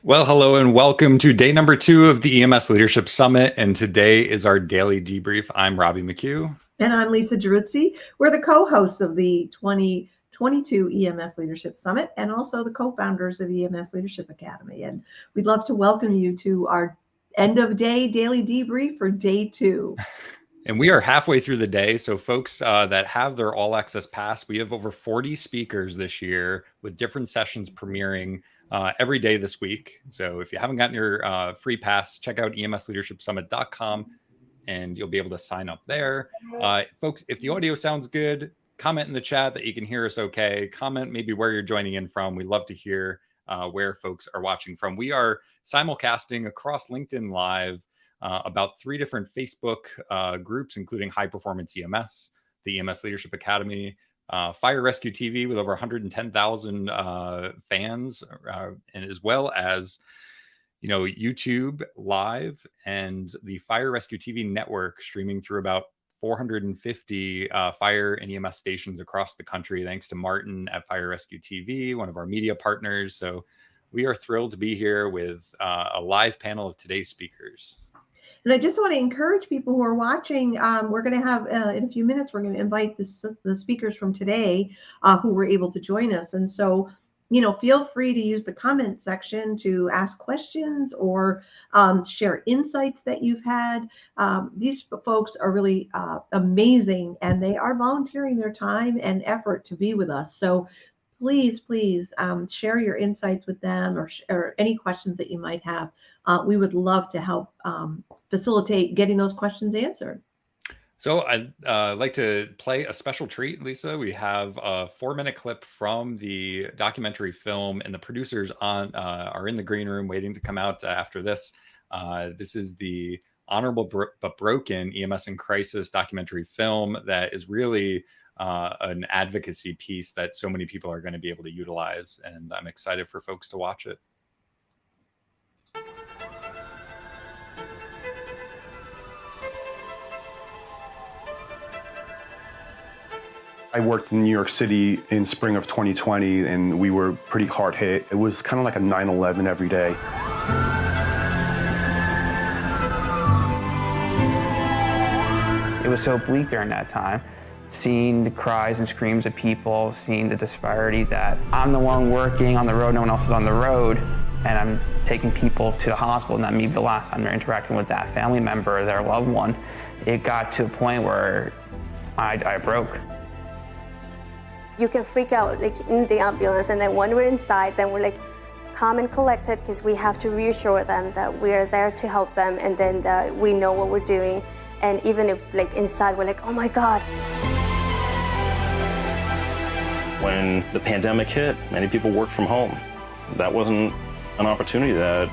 Well, hello and welcome to day number 2 of the EMS Leadership Summit. And today is our daily debrief. I'm Robbie McHugh. And I'm Lisa Geruzzi. We're the co-hosts of the 2022 EMS Leadership Summit and also the co-founders of EMS Leadership Academy. And we'd love to welcome you to our end of day daily debrief for day 2. And we are halfway through the day. So folks that have their all access pass, we have over 40 speakers this year with different sessions premiering every day this week. So if you haven't gotten your free pass, check out emsleadershipsummit.com and you'll be able to sign up there. Folks, if the audio sounds good, comment in the chat that you can hear us okay. Comment maybe where you're joining in from. We'd love to hear where folks are watching from. We are simulcasting across LinkedIn Live about 3 different Facebook groups, including High Performance EMS, the EMS Leadership Academy, Fire Rescue TV with over 110,000 fans, and as well as YouTube Live and the Fire Rescue TV network streaming through about 450 fire and EMS stations across the country, thanks to Martin at Fire Rescue TV, one of our media partners. So we are thrilled to be here with a live panel of today's speakers. And I just want to encourage people who are watching, we're going to have, in a few minutes, we're going to invite the speakers from today who were able to join us. And so, feel free to use the comment section to ask questions or share insights that you've had. These folks are really amazing, and they are volunteering their time and effort to be with us. So please share your insights with them or any questions that you might have. We would love to help facilitate getting those questions answered. So I'd like to play a special treat, Lisa. We have a 4-minute clip from the documentary film, and the producers are in the green room waiting to come out after this. This is the Honorable but Broken EMS in Crisis documentary film that is really an advocacy piece that so many people are going to be able to utilize, and I'm excited for folks to watch it. I worked in New York City in spring of 2020, and we were pretty hard hit. It was kind of like a 9/11 every day. It was so bleak during that time. Seeing the cries and screams of people, seeing the disparity that I'm the one working on the road, no one else is on the road, and I'm taking people to the hospital, and that may be the last time they're interacting with that family member or their loved one. It got to a point where I broke. You can freak out in the ambulance, and then when we're inside, then we're calm and collected because we have to reassure them that we're there to help them, and then that we know what we're doing. And even if inside we're oh my God. When the pandemic hit, many people worked from home. That wasn't an opportunity that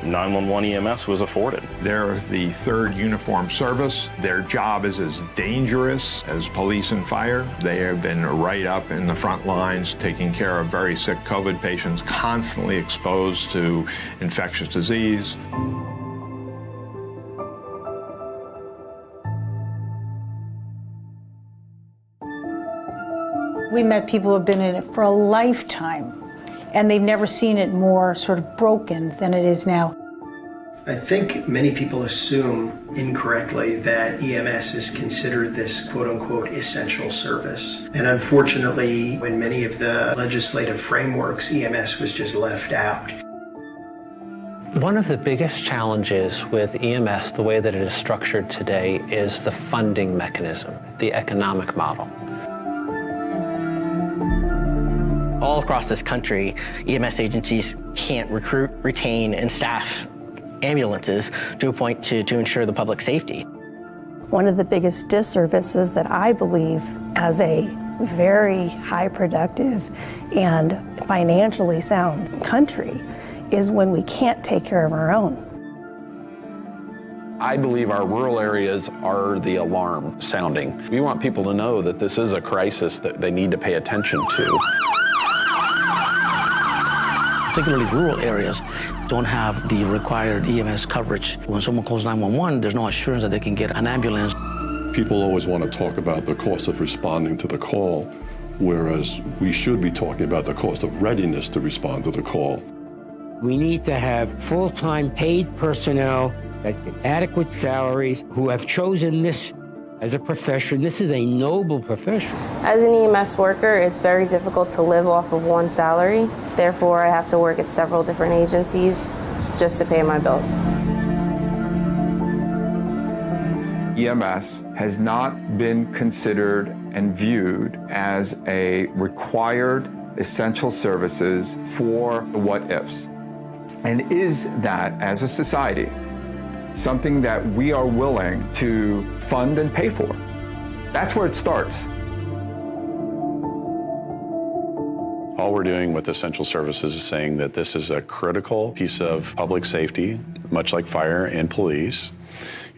911 EMS was afforded. They're the 3rd uniformed service. Their job is as dangerous as police and fire. They have been right up in the front lines taking care of very sick COVID patients, constantly exposed to infectious disease. We met people who have been in it for a lifetime, and they've never seen it more sort of broken than it is now. I think many people assume incorrectly that EMS is considered this quote-unquote essential service. And unfortunately, in many of the legislative frameworks, EMS was just left out. One of the biggest challenges with EMS, the way that it is structured today, is the funding mechanism, the economic model. All across this country, EMS agencies can't recruit, retain, and staff ambulances to a point to ensure the public safety. One of the biggest disservices that I believe as a very high productive and financially sound country is when we can't take care of our own. I believe our rural areas are the alarm sounding. We want people to know that this is a crisis that they need to pay attention to. Particularly rural areas don't have the required EMS coverage. When someone calls 911, there's no assurance that they can get an ambulance. People always want to talk about the cost of responding to the call, whereas we should be talking about the cost of readiness to respond to the call. We need to have full-time paid personnel that get adequate salaries, who have chosen this as a profession. This is a noble profession. As an EMS worker, it's very difficult to live off of one salary. Therefore, I have to work at several different agencies just to pay my bills. EMS has not been considered and viewed as a required essential services for the what ifs. And is that, as a society, something that we are willing to fund and pay for? That's where it starts. All we're doing with essential services is saying that this is a critical piece of public safety, much like fire and police,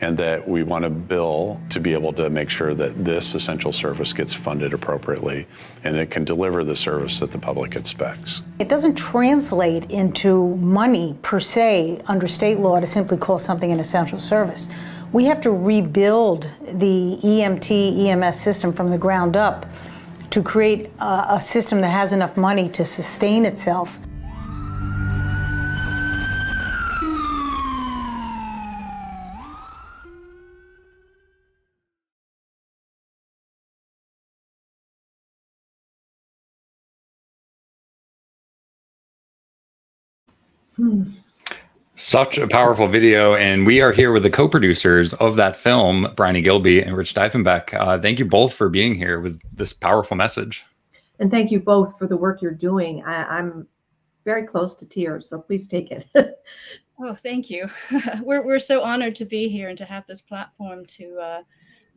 and that we want a bill to be able to make sure that this essential service gets funded appropriately and it can deliver the service that the public expects. It doesn't translate into money per se under state law to simply call something an essential service. We have to rebuild the EMS system from the ground up to create a system that has enough money to sustain itself. Such a powerful video, and we are here with the co-producers of that film, Bryony Gilby and Rich Diefenbeck. Thank you both for being here with this powerful message. And thank you both for the work you're doing. I'm very close to tears, so please take it. Oh, thank you. We're so honored to be here and to have this platform to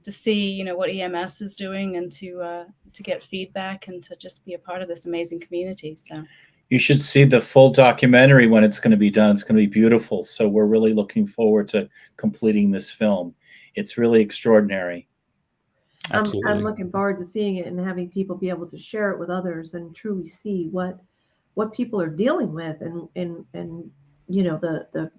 see, what EMS is doing and to get feedback and to just be a part of this amazing community. So. You should see the full documentary when it's going to be done. It's going to be beautiful. So we're really looking forward to completing this film. It's really extraordinary. I'm looking forward to seeing it and having people be able to share it with others and truly see what people are dealing with and the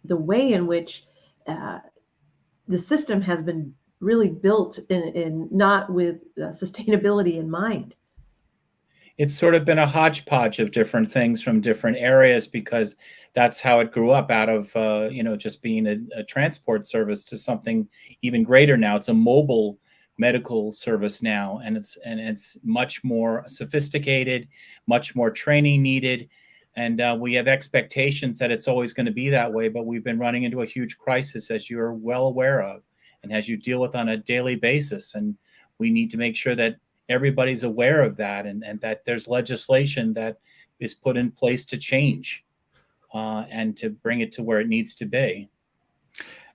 way in which the system has been really built in not with sustainability in mind. It's sort of been a hodgepodge of different things from different areas because that's how it grew up out of, just being a transport service to something even greater now. It's a mobile medical service now, and it's much more sophisticated, much more training needed. And we have expectations that it's always going to be that way, but we've been running into a huge crisis, as you're well aware of, and as you deal with on a daily basis. And we need to make sure that everybody's aware of that and that there's legislation that is put in place to change and to bring it to where it needs to be.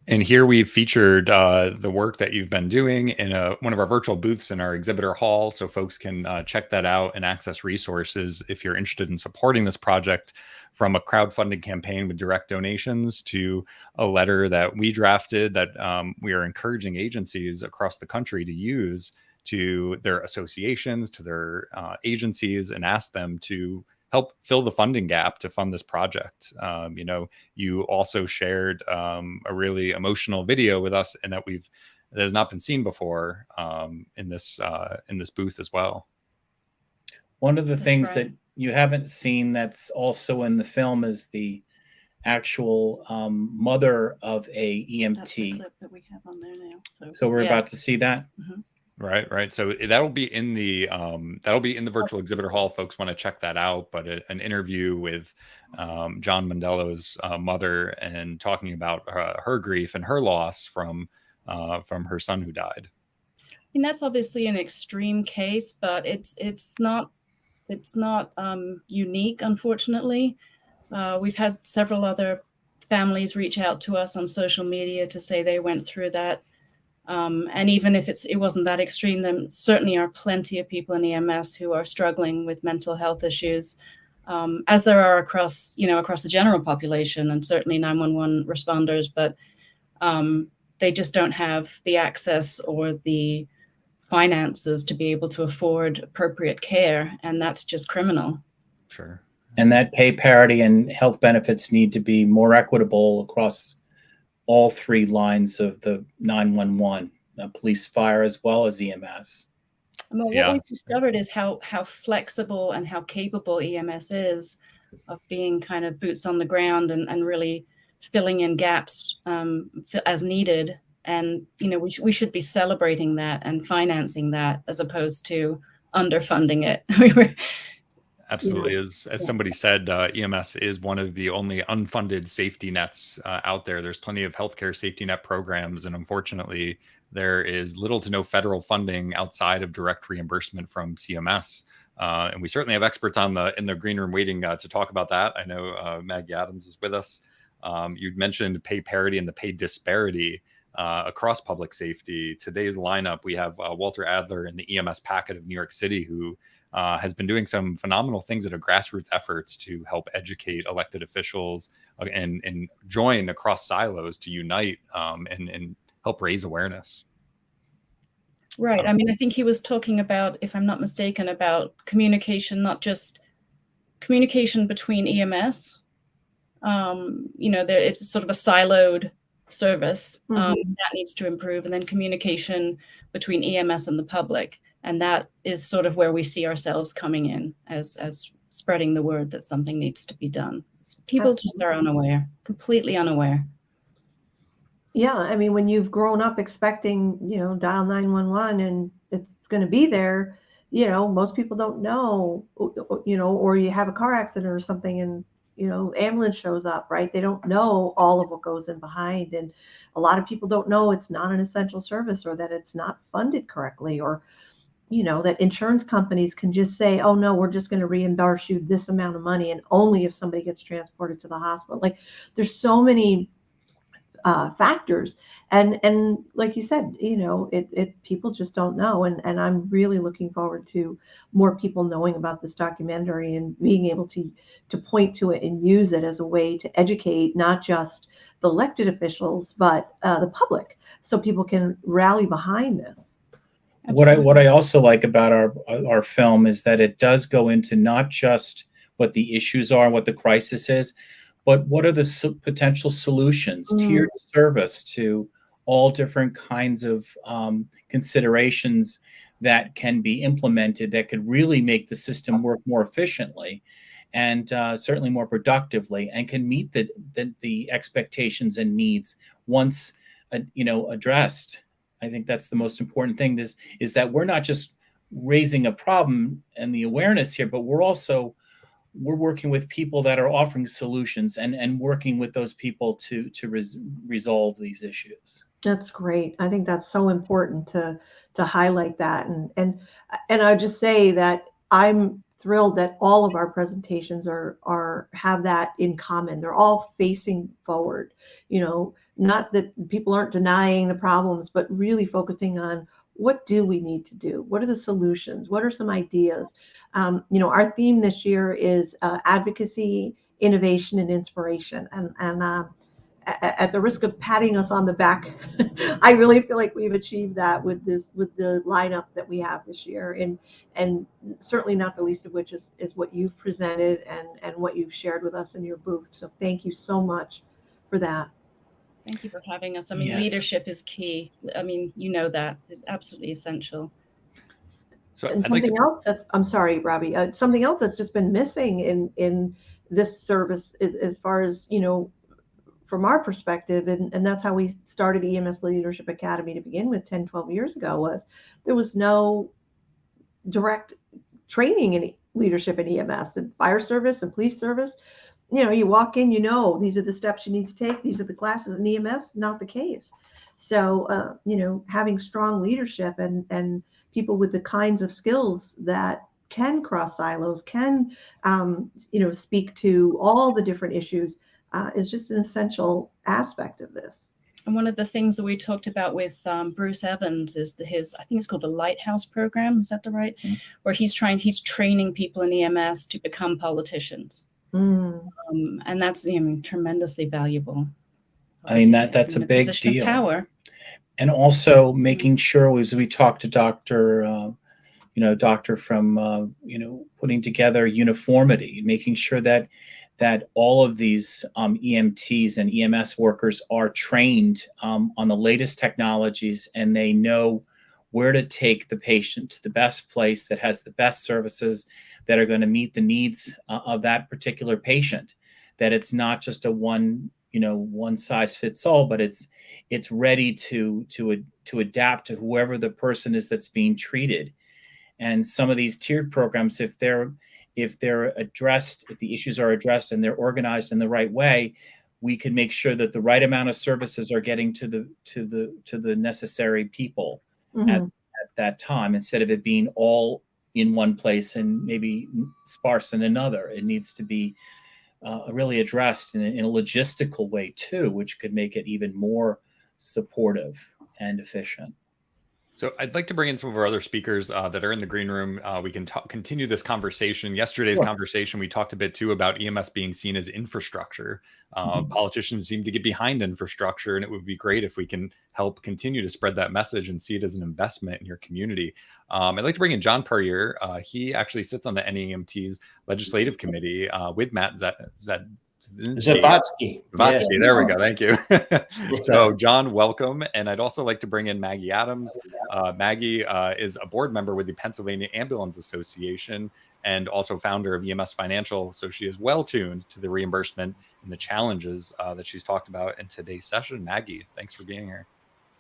And here we've featured the work that you've been doing in one of our virtual booths in our exhibitor hall, so folks can check that out and access resources if you're interested in supporting this project, from a crowdfunding campaign with direct donations to a letter that we drafted that we are encouraging agencies across the country to use to their associations, to their agencies, and ask them to help fill the funding gap to fund this project. You also shared a really emotional video with us, and that has not been seen before in this booth as well. One of the things that you haven't seen that's also in the film is the actual mother of a EMT. That's the clip that we have on there now. So we're about to see that. Mm-hmm. Right. So that'll be in the virtual exhibitor hall. Folks want to check that out. But an interview with John Mandello's mother, and talking about her grief and her loss from her son who died. I mean, that's obviously an extreme case, but it's not unique, unfortunately. We've had several other families reach out to us on social media to say they went through that. And even if it wasn't that extreme, there certainly are plenty of people in EMS who are struggling with mental health issues, as there are across the general population, and certainly 911 responders, but they just don't have the access or the finances to be able to afford appropriate care, and that's just criminal. Sure. And that pay parity and health benefits need to be more equitable across all three lines of the 911, police, fire, as well as EMS. What we've discovered is how flexible and how capable EMS is. being kind of boots on the ground and really filling in gaps as needed. And, you know, we should be celebrating that and financing that as opposed to underfunding it. Absolutely. As somebody said, EMS is one of the only unfunded safety nets out there. There's plenty of healthcare safety net programs, and unfortunately, there is little to no federal funding outside of direct reimbursement from CMS. And we certainly have experts in the green room waiting to talk about that. I know Maggie Adams is with us. You'd mentioned pay parity and the pay disparity across public safety. Today's lineup, we have Walter Adler in the EMS packet of New York City, who has been doing some phenomenal things that are grassroots efforts to help educate elected officials and join across silos to unite and help raise awareness. Right. I mean, I think he was talking about, if I'm not mistaken, about communication, not just communication between EMS. You know, it's sort of a siloed service that needs to improve, and then communication between EMS and the public. And that is sort of where we see ourselves coming in as spreading the word that something needs to be done. People just are unaware, completely unaware. Yeah, I mean, when you've grown up expecting, you know, dial 911 and it's going to be there, you know, most people don't know, you know, or you have a car accident or something and, you know, ambulance shows up, right? They don't know all of what goes in behind. And a lot of people don't know it's not an essential service, or that it's not funded correctly, or, you know, that insurance companies can just say, oh, no, we're just going to reimburse you this amount of money, and only if somebody gets transported to the hospital. Like, there's so many factors, and like you said, you know, people just don't know, and I'm really looking forward to more people knowing about this documentary and being able to point to it and use it as a way to educate not just the elected officials but the public, so people can rally behind this. What I also like about our film is that it does go into not just what the issues are and what the crisis is, but what are the potential solutions, tiered service to all different kinds of considerations that can be implemented that could really make the system work more efficiently and certainly more productively, and can meet the expectations and needs once you know, addressed. I think that's the most important thing, is that we're not just raising a problem and the awareness here, but we're working with people that are offering solutions and working with those people to resolve these issues. That's great. I think that's so important to highlight that. And I just say that I'm thrilled that all of our presentations have that in common. They're all facing forward, you know, not that people aren't denying the problems, but really focusing on what do we need to do? What are the solutions? What are some ideas? You know, our theme this year is advocacy, innovation, and inspiration. And at the risk of patting us on the back, I really feel like we've achieved that with the lineup that we have this year, and certainly not the least of which is what you've presented and what you've shared with us in your booth. So thank you so much for that. Thank you for having us. I mean, Yes. Leadership is key. I mean, you know, that is absolutely essential. So And something else I'm sorry, Robbie, something else that's just been missing in this service is, as far as, you know, from our perspective, and that's how we started EMS Leadership Academy to begin with 10, 12 years ago, was there was no direct training in leadership in EMS and fire service and police service. You know, you walk in, you know, these are the steps you need to take. These are the classes. In EMS, not the case. So, you know, having strong leadership and people with the kinds of skills that can cross silos, can, you know, speak to all the different issues is just an essential aspect of this. And one of the things that we talked about with Bruce Evans is I think it's called the Lighthouse Program. Is that the right? Mm-hmm. Where he's training people in EMS to become politicians. And that's, you know, tremendously valuable. I mean, that's a big deal. Of power. And also making sure, as we talked to Dr. from, you know, putting together uniformity, making sure that all of these EMTs and EMS workers are trained on the latest technologies, and they know where to take the patient to the best place that has the best services, that are going to meet the needs of that particular patient. That it's not just a one size fits all, but it's ready to adapt to whoever the person is that's being treated. And some of these tiered programs, if they're addressed, if the issues are addressed and they're organized in the right way, we can make sure that the right amount of services are getting to the necessary people at that time, instead of it being all in one place and maybe sparse in another. It needs to be really addressed in a logistical way too, which could make it even more supportive and efficient. So I'd like to bring in some of our other speakers that are in the green room. We can continue this conversation. Yesterday's conversation, we talked a bit too about EMS being seen as infrastructure. Politicians seem to get behind infrastructure, and it would be great if we can help continue to spread that message and see it as an investment in your community. I'd like to bring in John Puryear. He actually sits on the NEMT's legislative committee with Matt Zavatsky. Yes. There we go. Thank you. So, John, welcome. And I'd also like to bring in Maggie Adams. Maggie is a board member with the Pennsylvania Ambulance Association and also founder of EMS Financial. So she is well tuned to the reimbursement and the challenges that she's talked about in today's session. Maggie, thanks for being here.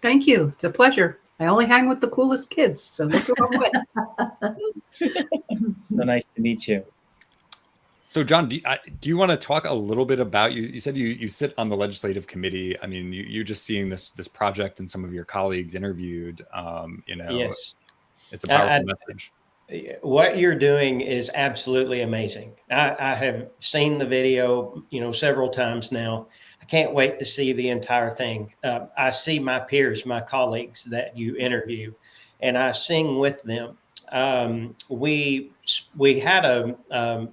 Thank you. It's a pleasure. I only hang with the coolest kids, so look who I'm with. So nice to meet you. So, John, do you want to talk a little bit about, you said you sit on the legislative committee. I mean, you're just seeing this project and some of your colleagues interviewed, Yes. It's a powerful message. What you're doing is absolutely amazing. I have seen the video, several times now. I can't wait to see the entire thing. I see my peers, my colleagues that you interview, and I sing with them. We had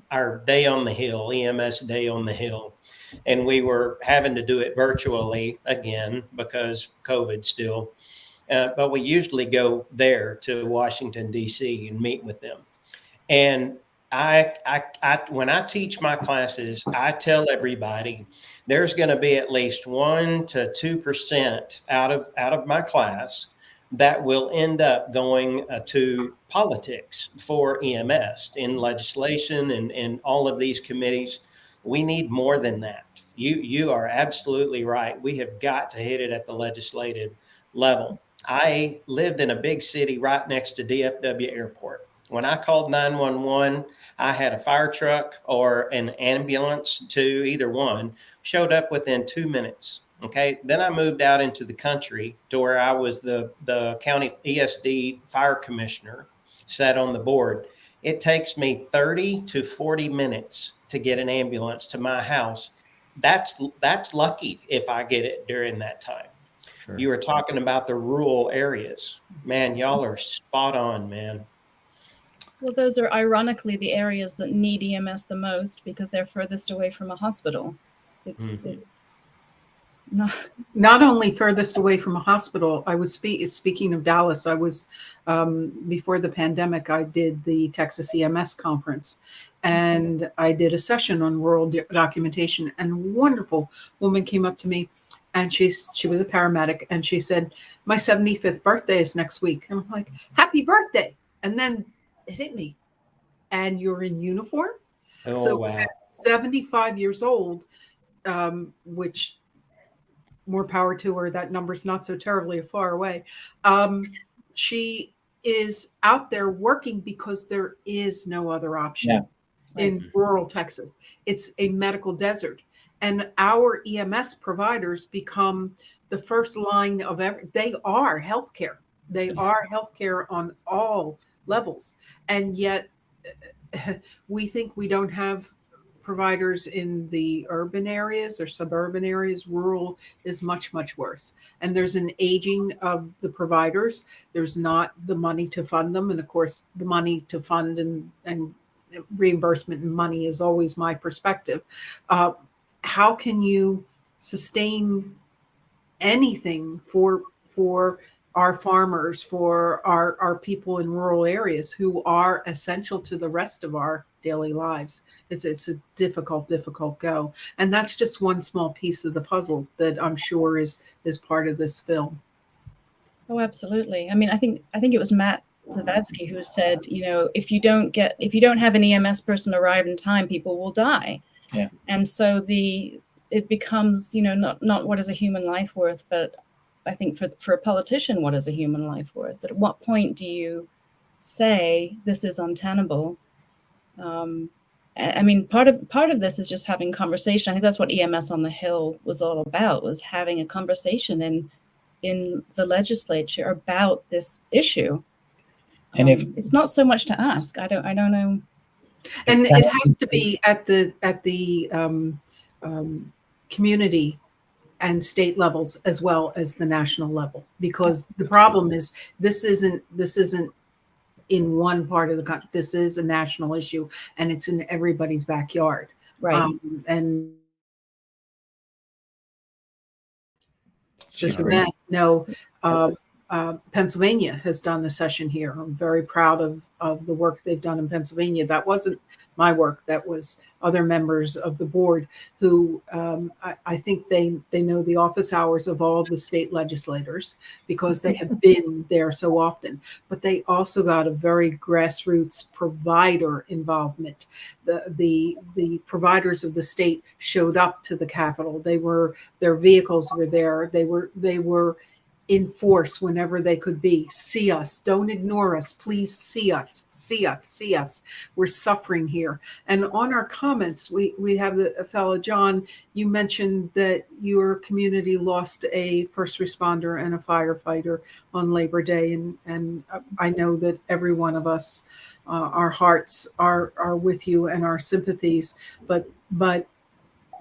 our day on the Hill, EMS Day on the Hill, and we were having to do it virtually again because COVID still. But we usually go there to Washington, D.C. and meet with them. And when I teach my classes, I tell everybody there's going to be at least 1% to 2% out of my class that will end up going to politics for EMS in legislation and all of these committees. We need more than that. You are absolutely right. We have got to hit it at the legislative level. I lived in a big city right next to DFW Airport. When I called 911, I had a fire truck or an ambulance, either one, showed up within 2 minutes. Okay. Then I moved out into the country to where I was the county ESD fire commissioner, sat on the board. It takes me 30 to 40 minutes to get an ambulance to my house. That's lucky if I get it during that time. Sure. You were talking about the rural areas. Man, y'all are spot on, man. Well, those are ironically the areas that need EMS the most because they're furthest away from a hospital. It's not only furthest away from a hospital. I was speaking of Dallas. I was before the pandemic. I did the Texas EMS conference, and I did a session on rural documentation. And a wonderful woman came up to me, and she was a paramedic, and she said, "My 75th birthday is next week." And I'm like, "Happy birthday!" And then it hit me. And you're in uniform. Oh, so wow. at 75 years old, which more power to her, that number's not so terribly far away. She is out there working because there is no other option in rural Texas. It's a medical desert. And our EMS providers become the first line of they are healthcare. They are healthcare on all levels. And yet we think we don't have providers in the urban areas or suburban areas. Rural is much, much worse. And there's an aging of the providers. There's not the money to fund them. And of course, the money to fund and reimbursement and money is always my perspective. How can you sustain anything for our farmers, for our people in rural areas who are essential to the rest of our daily lives? It's a difficult go. And that's just one small piece of the puzzle that I'm sure is part of this film. Oh, absolutely. I mean, I think it was Matt Zavetsky, who said, if you don't have an EMS person arrive in time, people will die. Yeah. And so it becomes, not what is a human life worth, but I think for a politician, what is a human life worth? At what point do you say this is untenable? I mean, part of this is just having conversation. I think that's what EMS on the Hill was all about, was having a conversation in the legislature about this issue. And it's not so much to ask. I don't know. And it has to be at the community and state levels as well as the national level, because the problem is this isn't in one part of the country. This is a national issue, and it's in everybody's backyard. Right. And just that, Pennsylvania has done a session here. I'm very proud of the work they've done in Pennsylvania. That wasn't my work. That was other members of the board who I think they know the office hours of all the state legislators because they have been there so often. But they also got a very grassroots provider involvement. The providers of the state showed up to the Capitol. Their vehicles were there. They were in force whenever they could be. See us, don't ignore us, please see us, see us, see us. We're suffering here. And on our comments, we have a fellow, John, you mentioned that your community lost a first responder and a firefighter on Labor Day. And I know that every one of us, our hearts are with you and our sympathies, but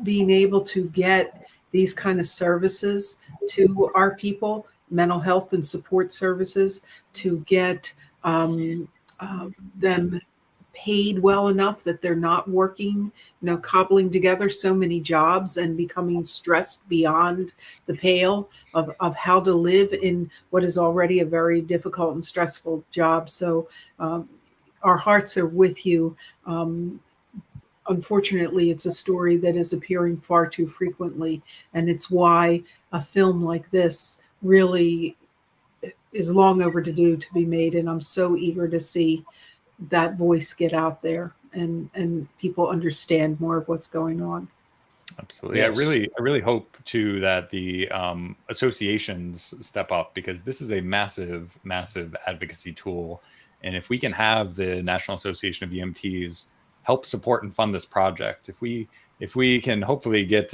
being able to get these kind of services to our people, mental health and support services, to get them paid well enough that they're not working, cobbling together so many jobs and becoming stressed beyond the pale of how to live in what is already a very difficult and stressful job. So our hearts are with you. Unfortunately, it's a story that is appearing far too frequently, and it's why a film like this really is long overdue to be made. And I'm so eager to see that voice get out there and people understand more of what's going on. Absolutely. Yes. I really hope too that the associations step up, because this is a massive, massive advocacy tool. And if we can have the National Association of EMTs help support and fund this project, if we can hopefully get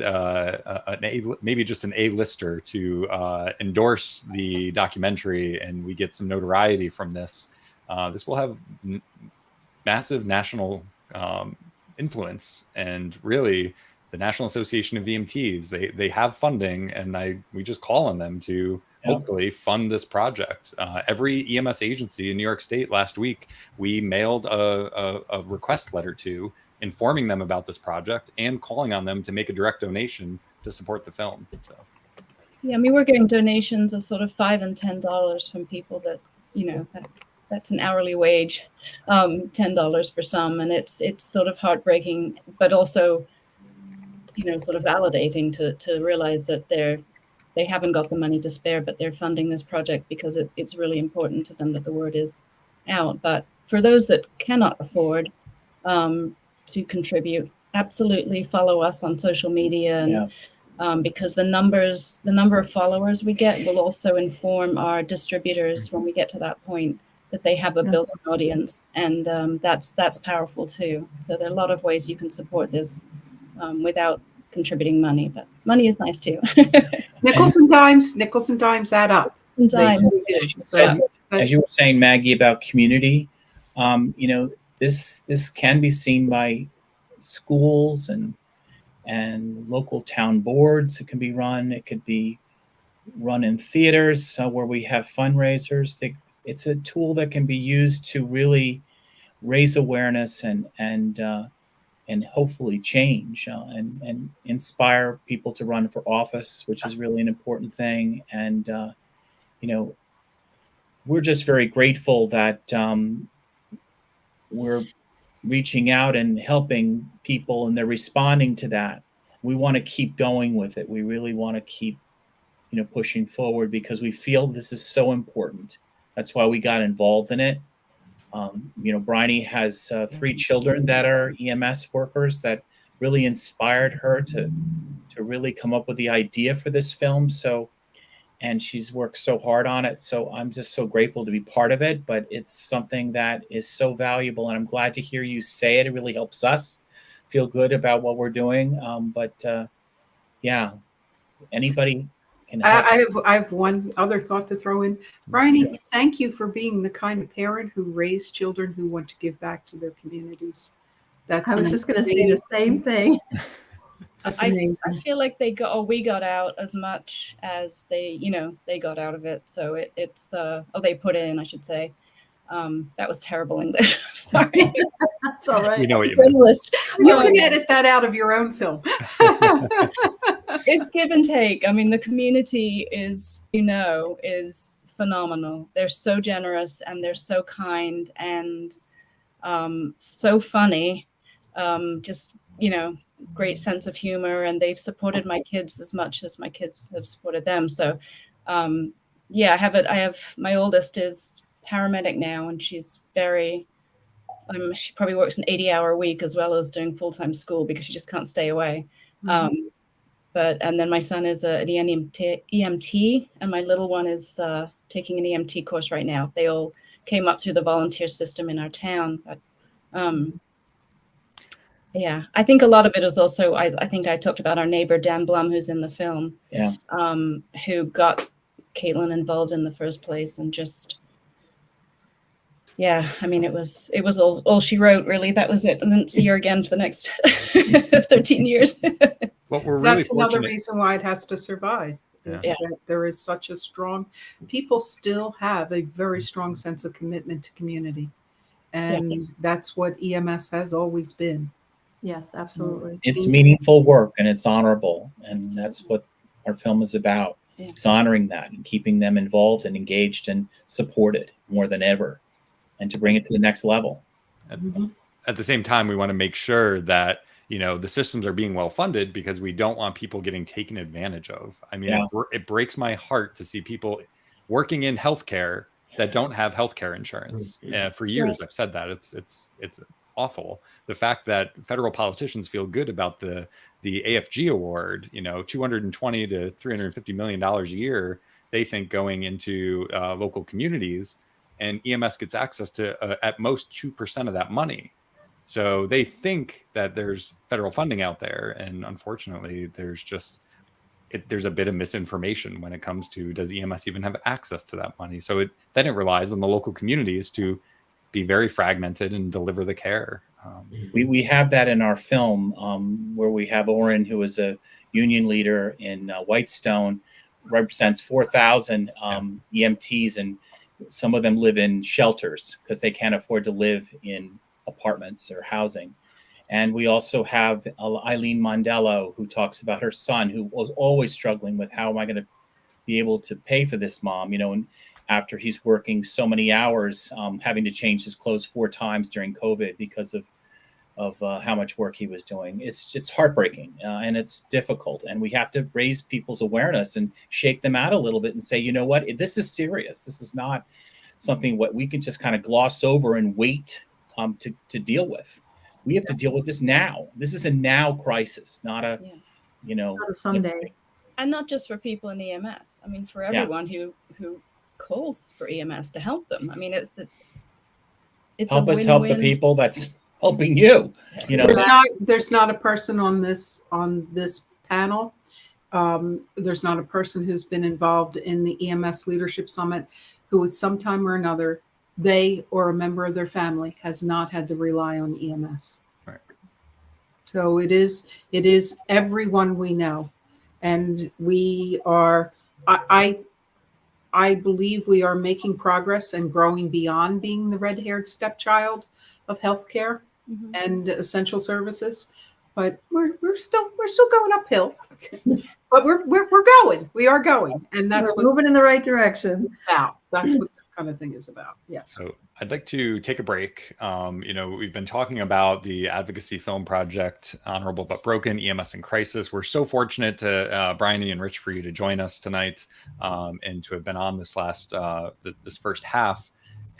maybe just an A-lister to endorse the documentary, and we get some notoriety from this, this will have massive national influence. And really, the National Association of EMTs, they have funding, and we just call on them to hopefully fund this project. Every EMS agency in New York State last week, we mailed a request letter to, informing them about this project and calling on them to make a direct donation to support the film. So, yeah, I mean, we're getting donations of sort of $5 and $10 from people that, that's an hourly wage, $10 for some, and it's sort of heartbreaking, but also, sort of validating to realize that they haven't got the money to spare, but they're funding this project because it's really important to them that the word is out. But for those that cannot afford to contribute, absolutely follow us on social media, and because the number of followers we get will also inform our distributors when we get to that point that they have a built-in audience, and that's powerful too. So there are a lot of ways you can support this without contributing money, but money is nice too. Nickels and dimes add up. And dimes. As you were saying, Maggie, about community, this can be seen by schools and local town boards. It can be run. It could be run in theaters where we have fundraisers. It's a tool that can be used to really raise awareness and hopefully change and inspire people to run for office, which is really an important thing. And we're just very grateful that we're reaching out and helping people, and they're responding to that. We want to keep going with it. We really want to keep pushing forward, because we feel this is so important. That's why we got involved in it. Bryony has 3 children that are EMS workers that really inspired her to really come up with the idea for this film. And she's worked so hard on it. So I'm just so grateful to be part of it, but it's something that is so valuable. And I'm glad to hear you say it. It really helps us feel good about what we're doing. Anybody can help. I have one other thought to throw in. Bryony, thank you for being the kind of parent who raised children who want to give back to their communities. I was just going to say the same thing. That's amazing. I feel like we got out as much as they got out of it. So they put in, I should say. That was terrible English. Sorry. That's all right. You can edit that out of your own film. It's give and take. I mean, the community is phenomenal. They're so generous and they're so kind and so funny. Great sense of humor, and they've supported my kids as much as my kids have supported them. So, I have my oldest is paramedic now, and she's very. She probably works an 80-hour week as well as doing full-time school because she just can't stay away. And then my son is an EMT, and my little one is taking an EMT course right now. They all came up through the volunteer system in our town. But, I think a lot of it is also, I think I talked about our neighbor, Dan Blum, who's in the film, who got Caitlin involved in the first place, and just, it was all she wrote, really. That was it. I didn't see her again for the next 13 years. That's another reason why it has to survive. That there is such a strong, people still have a very strong sense of commitment to community. And that's what EMS has always been. Yes, absolutely. It's meaningful work and it's honorable. And that's what our film is about. Yeah. It's honoring that and keeping them involved and engaged and supported more than ever, and to bring it to the next level. At the same time, we want to make sure that, the systems are being well funded, because we don't want people getting taken advantage of. I mean, it breaks my heart to see people working in healthcare that don't have healthcare insurance. For years, I've said that it's awful. The fact that federal politicians feel good about the AFG award, $220 to $350 million a year, they think going into local communities, and EMS gets access to at most 2% of that money. So they think that there's federal funding out there, and unfortunately, there's a bit of misinformation when it comes to, does EMS even have access to that money? So then it relies on the local communities to be very fragmented and deliver the care. We have that in our film, where we have Oren, who is a union leader in Whitestone, represents 4,000 EMTs, and some of them live in shelters because they can't afford to live in apartments or housing. And we also have Eileen Mondello, who talks about her son, who was always struggling with, how am I going to be able to pay for this mom, and after he's working so many hours, having to change his clothes 4 times during COVID because of how much work he was doing. It's heartbreaking, and it's difficult. And we have to raise people's awareness and shake them out a little bit and say, you know what, this is serious. This is not something what we can just kind of gloss over and wait to deal with. We have to deal with this now. This is a now crisis, not a, not a someday. And not just for people in EMS. I mean, for everyone who calls for EMS to help them. I mean, it's help us help the people that's helping you. There's not a person on this panel. There's not a person who's been involved in the EMS Leadership Summit who at some time or another, they or a member of their family has not had to rely on EMS. Right. So it is everyone we know. And we are, I believe we are making progress and growing beyond being the red-haired stepchild of healthcare and essential services. but we're still going uphill. But we're going. We are going, and that's we're moving in the right direction. That's what this kind of thing is about. Yes. So I'd like to take a break. We've been talking about the advocacy film project, Honorable But Broken, EMS in Crisis. We're so fortunate to, Bryony and Rich, for you to join us tonight and to have been on this this first half.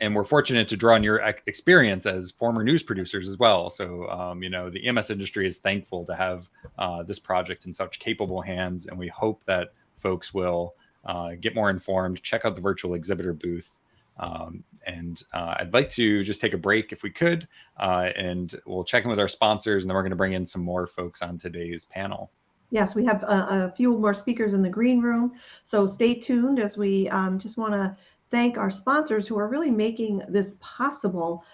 And we're fortunate to draw on your experience as former news producers as well. So, the EMS industry is thankful to have this project in such capable hands. And we hope that folks will get more informed, check out the virtual exhibitor booth. I'd like to just take a break if we could, and we'll check in with our sponsors, and then we're going to bring in some more folks on today's panel. Yes, we have a few more speakers in the green room. So stay tuned as we just want to thank our sponsors who are really making this possible.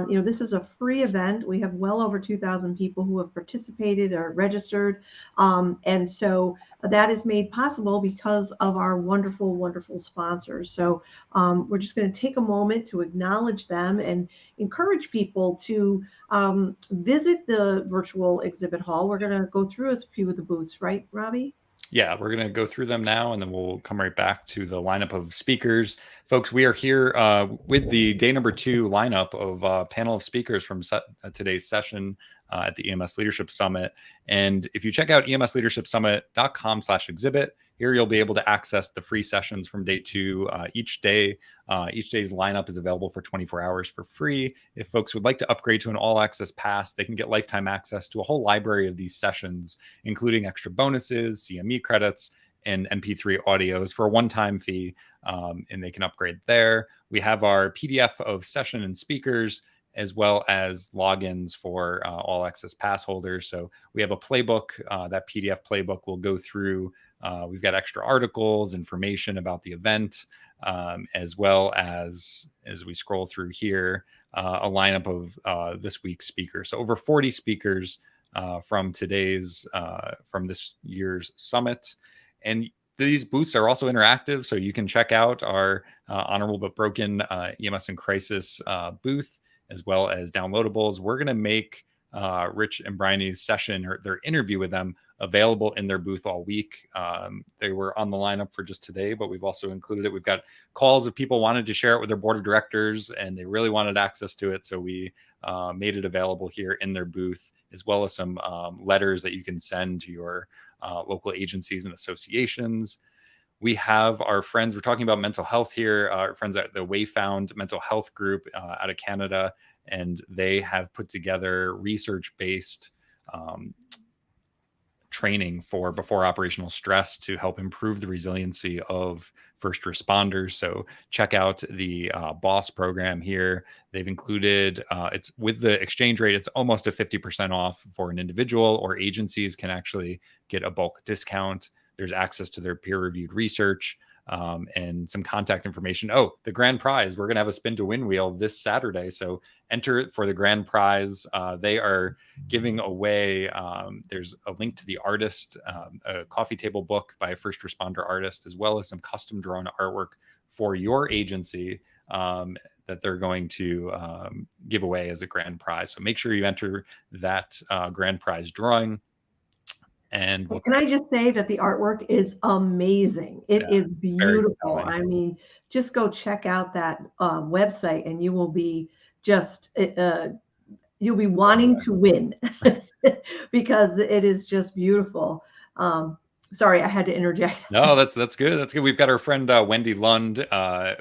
This is a free event. We have well over 2,000 people who have participated or registered. And so that is made possible because of our wonderful, wonderful sponsors. So we're just going to take a moment to acknowledge them and encourage people to visit the virtual exhibit hall. We're going to go through a few of the booths, right, Robbie? Yeah, we're going to go through them now, and then we'll come right back to the lineup of speakers. Folks, we are here with the day number 2 lineup of a panel of speakers from today's session at the EMS Leadership Summit. And if you check out emsleadershipsummit.com/exhibit, here you'll be able to access the free sessions from day 2 each day. Each day's lineup is available for 24 hours for free. If folks would like to upgrade to an all-access pass, they can get lifetime access to a whole library of these sessions, including extra bonuses, CME credits, and MP3 audios for a one-time fee, and they can upgrade there. We have our PDF of session and speakers, as well as logins for all access pass holders. So we have a playbook. That PDF playbook will go through. We've got extra articles, information about the event, as well as we scroll through here, a lineup of this week's speakers. So over 40 speakers from this year's summit. And these booths are also interactive, so you can check out our Honorable But Broken EMS in Crisis booth, as well as downloadables. We're going to make Rich and Bryony's session, or their interview with them, available in their booth all week. They were on the lineup for just today, but we've also included it. We've got calls of people wanted to share it with their board of directors, and they really wanted access to it. So we made it available here in their booth, as well as some letters that you can send to your local agencies and associations. We have our friends, we're talking about mental health here, our friends at the Wayfound Mental Health Group out of Canada, and they have put together research-based training for before operational stress to help improve the resiliency of first responders. So check out the BOSS program here. They've included, it's with the exchange rate, it's almost a 50% off for an individual, or agencies can actually get a bulk discount. There's access to their peer-reviewed research and some contact information. Oh, the grand prize. We're going to have a spin to win wheel this Saturday. So enter for the grand prize. They are giving away, there's a link to the artist, a coffee table book by a first responder artist, as well as some custom drawn artwork for your agency that they're going to give away as a grand prize. So make sure you enter that grand prize drawing. And can I just say that the artwork is amazing? It is beautiful. I mean, just go check out that website, and you will be just you'll be wanting to win because it is just beautiful. Sorry, I had to interject. No, that's good. That's good. We've got our friend Wendy Lund,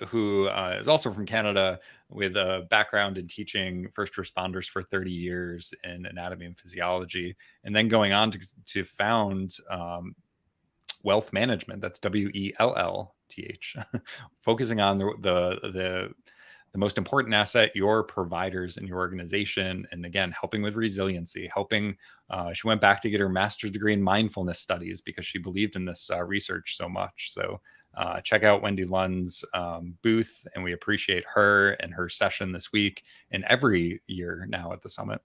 who is also from Canada, with a background in teaching first responders for 30 years in anatomy and physiology, and then going on to found Wealth Management. That's WELLTH, focusing on the most important asset, your providers in your organization. And again, helping with resiliency, she went back to get her master's degree in mindfulness studies because she believed in this research so much. So check out Wendy Lund's booth, and we appreciate her and her session this week and every year now at the summit.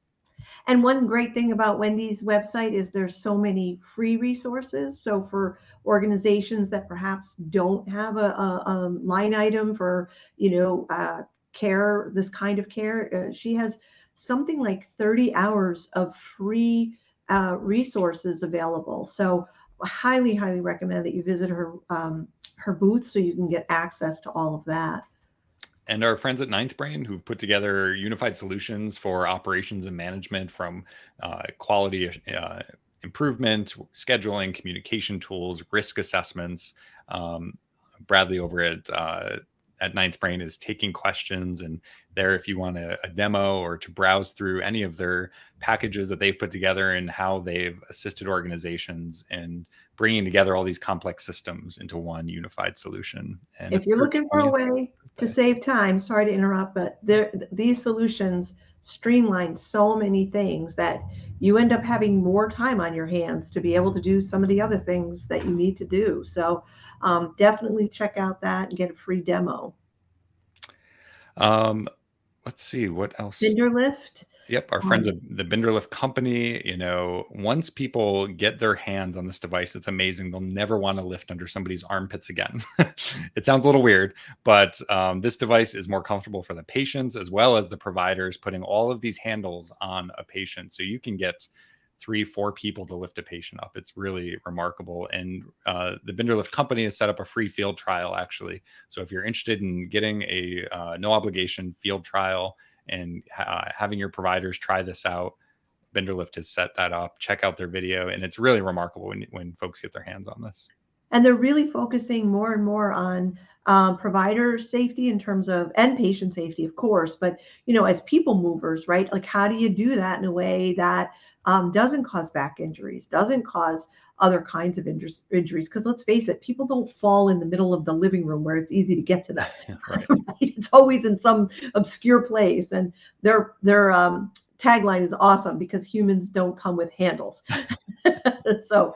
And one great thing about Wendy's website is there's so many free resources. So for organizations that perhaps don't have a line item for, care, this kind of care, she has something like 30 hours of free resources available. So I highly, highly recommend that you visit her booth so you can get access to all of that. And our friends at Ninth Brain, who've put together unified solutions for operations and management, from quality improvement, scheduling, communication tools, risk assessments. Bradley over at Ninth Brain is taking questions, and there, if you want a demo or to browse through any of their packages that they've put together and how they've assisted organizations in bringing together all these complex systems into one unified solution. And if you're looking for a way to save time, sorry to interrupt, but these solutions streamline so many things that you end up having more time on your hands to be able to do some of the other things that you need to do. So definitely check out that and get a free demo. Let's see what else. Binderlift. Yep, our friends at the Binderlift company. You know, once people get their hands on this device, it's amazing. They'll never want to lift under somebody's armpits again. It sounds a little weird, but this device is more comfortable for the patients as well as the providers, putting all of these handles on a patient. So you can get 3-4 people to lift a patient up. It's really remarkable. And the Binderlift company has set up a free field trial, actually. So if you're interested in getting a no obligation field trial and having your providers try this out, Binderlift has set that up. Check out their video, and it's really remarkable when folks get their hands on this. And they're really focusing more and more on provider safety in terms of, and patient safety, of course, but, you know, as people movers, right? Like, how do you do that in a way that doesn't cause back injuries, doesn't cause other kinds of injuries? Because let's face it, people don't fall in the middle of the living room where it's easy to get to them. Right. It's always in some obscure place, and their tagline is awesome, because humans don't come with handles. So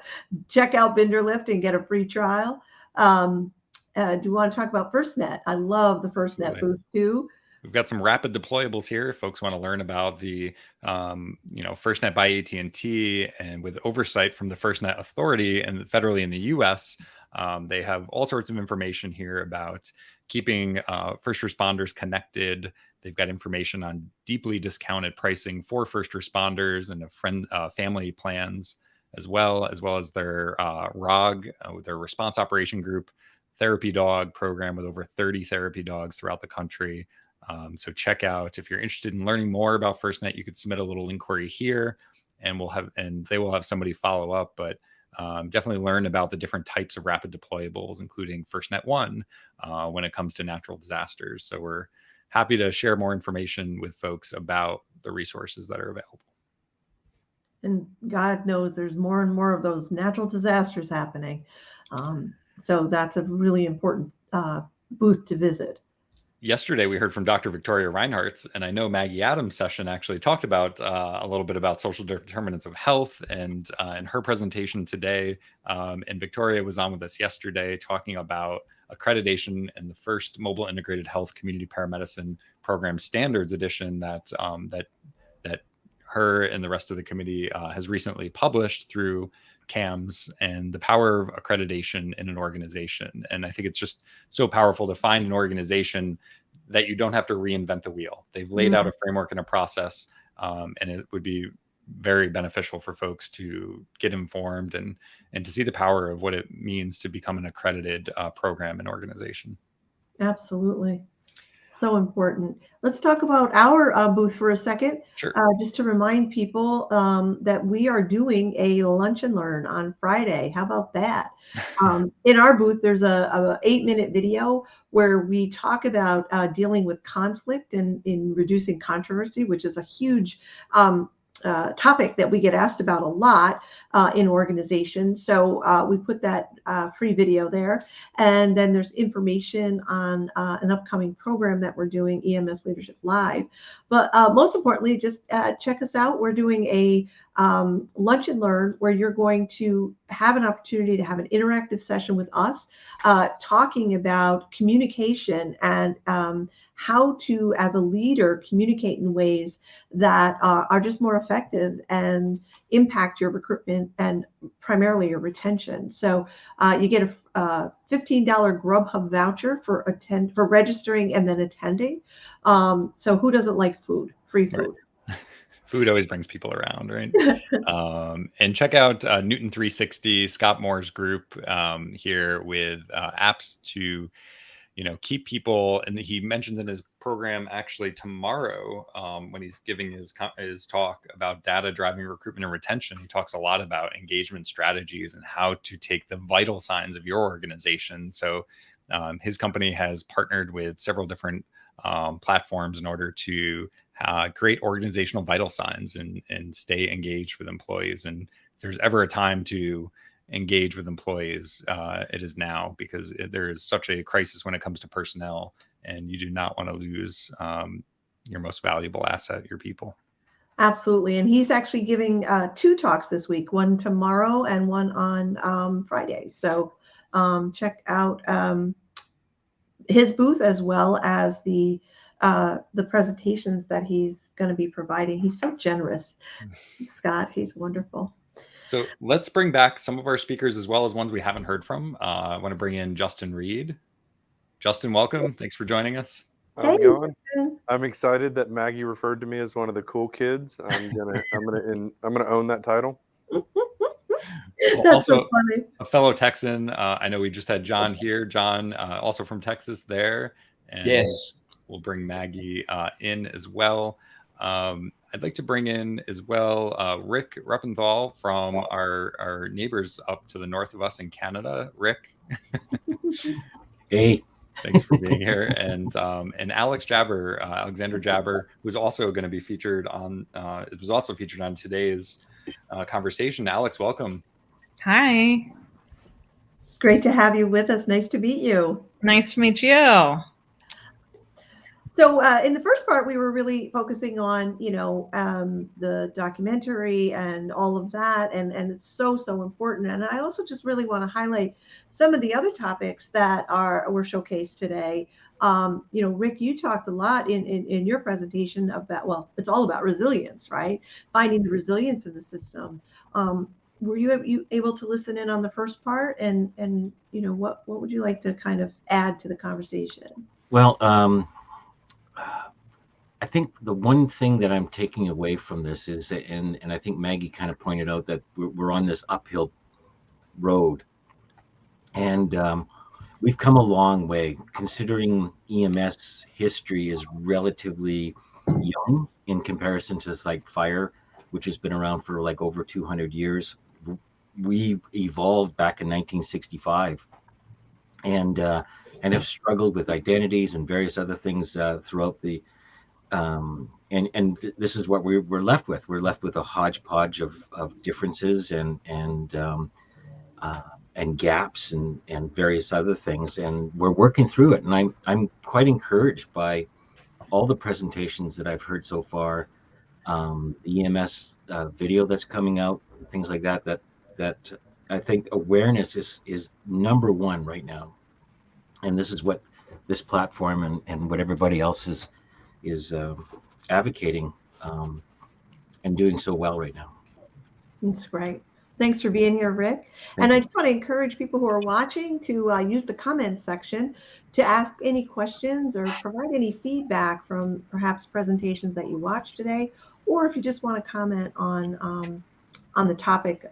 check out Binderlift and get a free trial. Do you want to talk about FirstNet? I love the FirstNet booth too. We've got some rapid deployables here. If folks want to learn about the, FirstNet by AT&T, and with oversight from the FirstNet Authority and federally in the U.S., they have all sorts of information here about keeping first responders connected. They've got information on deeply discounted pricing for first responders and family plans, as well as their ROG, their Response Operation Group therapy dog program with over 30 therapy dogs throughout the country. So check out, if you're interested in learning more about FirstNet, you could submit a little inquiry here, and they will have somebody follow up. But definitely learn about the different types of rapid deployables, including FirstNet One, when it comes to natural disasters. So we're happy to share more information with folks about the resources that are available. And God knows there's more and more of those natural disasters happening. So that's a really important booth to visit. Yesterday, we heard from Dr. Victoria Reinhardt, and I know Maggie Adams' session actually talked about a little bit about social determinants of health, and in her presentation today, and Victoria was on with us yesterday talking about accreditation and the first mobile integrated health community paramedicine program standards edition that her and the rest of the committee has recently published through CAMS, and the power of accreditation in an organization. And I think it's just so powerful to find an organization that you don't have to reinvent the wheel. They've laid out a framework and a process, and it would be very beneficial for folks to get informed and to see the power of what it means to become an accredited program and organization. Absolutely. So important. Let's talk about our booth for a second. Sure. Just to remind people that we are doing a lunch and learn on Friday. How about that? In our booth, there's a 8-minute video where we talk about dealing with conflict and in reducing controversy, which is a huge topic that we get asked about a lot in organizations. So we put that free video there. And then there's information on an upcoming program that we're doing, EMS Leadership Live. But most importantly, just check us out. We're doing a lunch and learn where you're going to have an opportunity to have an interactive session with us talking about communication and how to, as a leader, communicate in ways that are just more effective and impact your recruitment and primarily your retention. So you get a $15 Grubhub voucher for registering and then attending. So who doesn't like food? Free food. Right. Food always brings people around, right? And check out Newton 360, Scott Moore's group here with apps to, keep people. And he mentions in his program actually tomorrow when he's giving his talk about data driving recruitment and retention. He talks a lot about engagement strategies and how to take the vital signs of your organization. So his company has partnered with several different platforms in order to create organizational vital signs and stay engaged with employees. And if there's ever a time to engage with employees, it is now, because there is such a crisis when it comes to personnel, and you do not want to lose your most valuable asset, your people. Absolutely. And he's actually giving 2 talks this week, one tomorrow and one on Friday. So check out his booth, as well as the presentations that he's going to be providing. He's so generous, Scott. He's wonderful. So let's bring back some of our speakers as well as ones we haven't heard from. I want to bring in Justin Reed. Justin, welcome. Thanks for joining us. How's it going? I'm excited that Maggie referred to me as one of the cool kids. I'm gonna own that title. Also, so funny. A fellow Texan. I know we just had John here. John, also from Texas there. And yes. We'll bring Maggie in as well. I'd like to bring in as well Rick Reppenthal from our neighbors up to the north of us in Canada. Rick. Hey. Thanks for being here. And Alexander Jabber, who's also going to be featured on, it was also featured on today's conversation. Alex, welcome. Hi. Great to have you with us. Nice to meet you. Nice to meet you. So in the first part, we were really focusing on, the documentary and all of that. And it's so important. And I also just really want to highlight some of the other topics that were showcased today. Rick, you talked a lot in your presentation about, well, it's all about resilience, right? Finding the resilience in the system. Were you able to listen in on the first part? And what would you like to kind of add to the conversation? Well, I think the one thing that I'm taking away from this is, and I think Maggie kind of pointed out, that we're on this uphill road, and we've come a long way. Considering EMS history is relatively young in comparison to like fire, which has been around for like over 200 years. We evolved back in 1965, and have struggled with identities and various other things throughout the this is what we're left with. We're left with a hodgepodge of differences and gaps and various other things, and we're working through it. And I'm quite encouraged by all the presentations that I've heard so far, the EMS video that's coming out, things like that I think awareness is number one right now. And this is what this platform and what everybody else is advocating and doing so well right now. That's great. Thanks for being here, Rick. And I just want to encourage people who are watching to use the comment section to ask any questions or provide any feedback from perhaps presentations that you watched today, or if you just want to comment on the topic,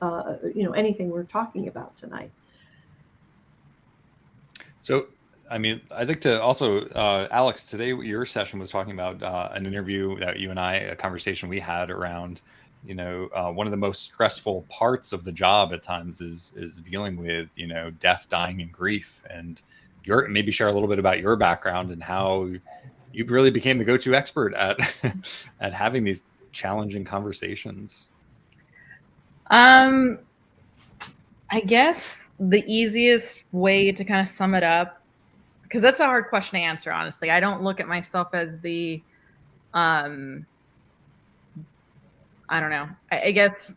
anything we're talking about tonight. So, I mean, I'd like to also, Alex, today your session was talking about an interview that you and I, a conversation we had around, one of the most stressful parts of the job at times is dealing with, death, dying, and grief. And maybe share a little bit about your background and how you really became the go-to expert at at having these challenging conversations. I guess the easiest way to kind of sum it up, because that's a hard question to answer, honestly. I don't look at myself as the, I don't know. I guess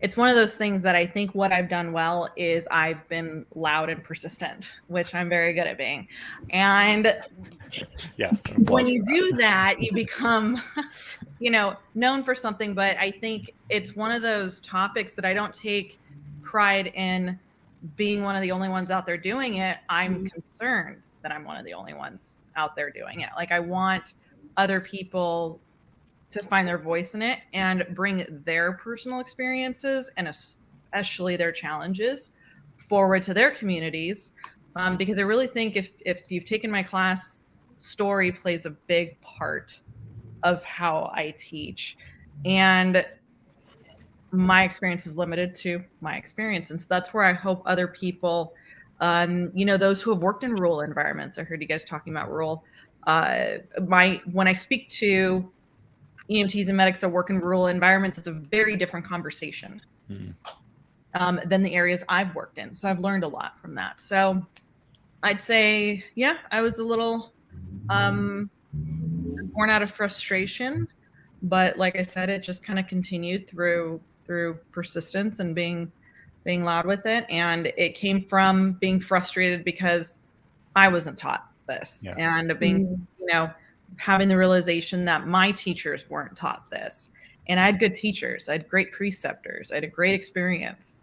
it's one of those things that I think what I've done well is I've been loud and persistent, which I'm very good at being. And yes, when you do that, you become, known for something. But I think it's one of those topics that I don't take pride in being one of the only ones out there doing it. I'm concerned that I'm one of the only ones out there doing it. Like, I want other people to find their voice in it and bring their personal experiences and especially their challenges forward to their communities. Because I really think if you've taken my class, story plays a big part of how I teach. And my experience is limited to my experience. And so that's where I hope other people, those who have worked in rural environments, I heard you guys talking about rural, when I speak to EMTs and medics that work in rural environments, it's a very different conversation than the areas I've worked in. So I've learned a lot from that. So I'd say, yeah, I was a little born out of frustration, but like I said, it just kind of continued through persistence and being loud with it. And it came from being frustrated because I wasn't taught this, and being, having the realization that my teachers weren't taught this. And I had good teachers. I had great preceptors. I had a great experience.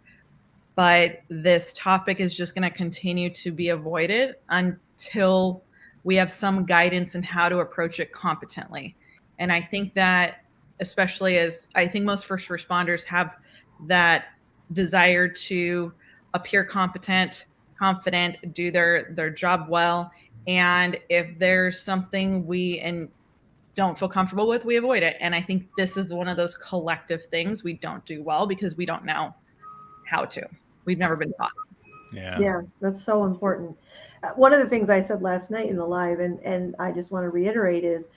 But this topic is just going to continue to be avoided until we have some guidance in how to approach it competently. And I think that, especially as I think most first responders have that desire to appear competent, confident, do their job well. And if there's something we don't feel comfortable with, we avoid it. And I think this is one of those collective things we don't do well because we don't know how to. We've never been taught. Yeah, that's so important. One of the things I said last night in the live, and I just want to reiterate, is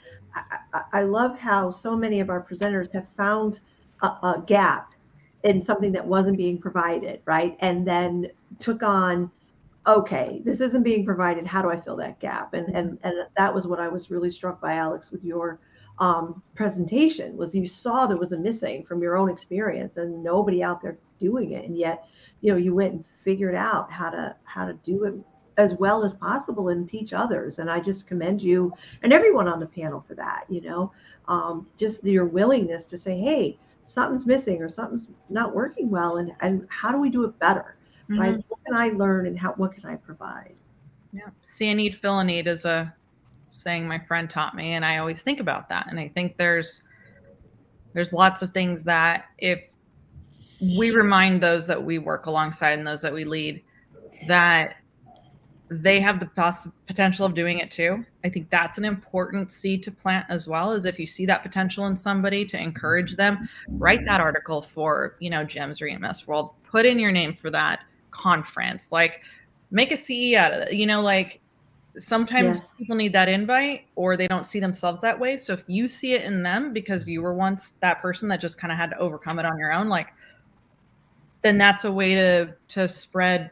I love how so many of our presenters have found a gap in something that wasn't being provided, right? And then took on, okay, this isn't being provided. How do I fill that gap? And that was what I was really struck by, Alex, with your presentation, was you saw there was a missing from your own experience and nobody out there doing it. And yet, you went and figured out how to do it as well as possible and teach others. And I just commend you and everyone on the panel for that, just your willingness to say, hey, something's missing or something's not working well. And how do we do it better? Right? What can I learn and what can I provide? Yeah. See a need, fill a need is a saying my friend taught me. And I always think about that. And I think there's lots of things that if we remind those that we work alongside and those that we lead, that they have the potential of doing it too. I think that's an important seed to plant as well, as if you see that potential in somebody, to encourage them, write that article for, GEMS or EMS World, put in your name for that conference, like make a CE out of it, sometimes people need that invite or they don't see themselves that way. So if you see it in them because you were once that person that just kind of had to overcome it on your own, then that's a way to spread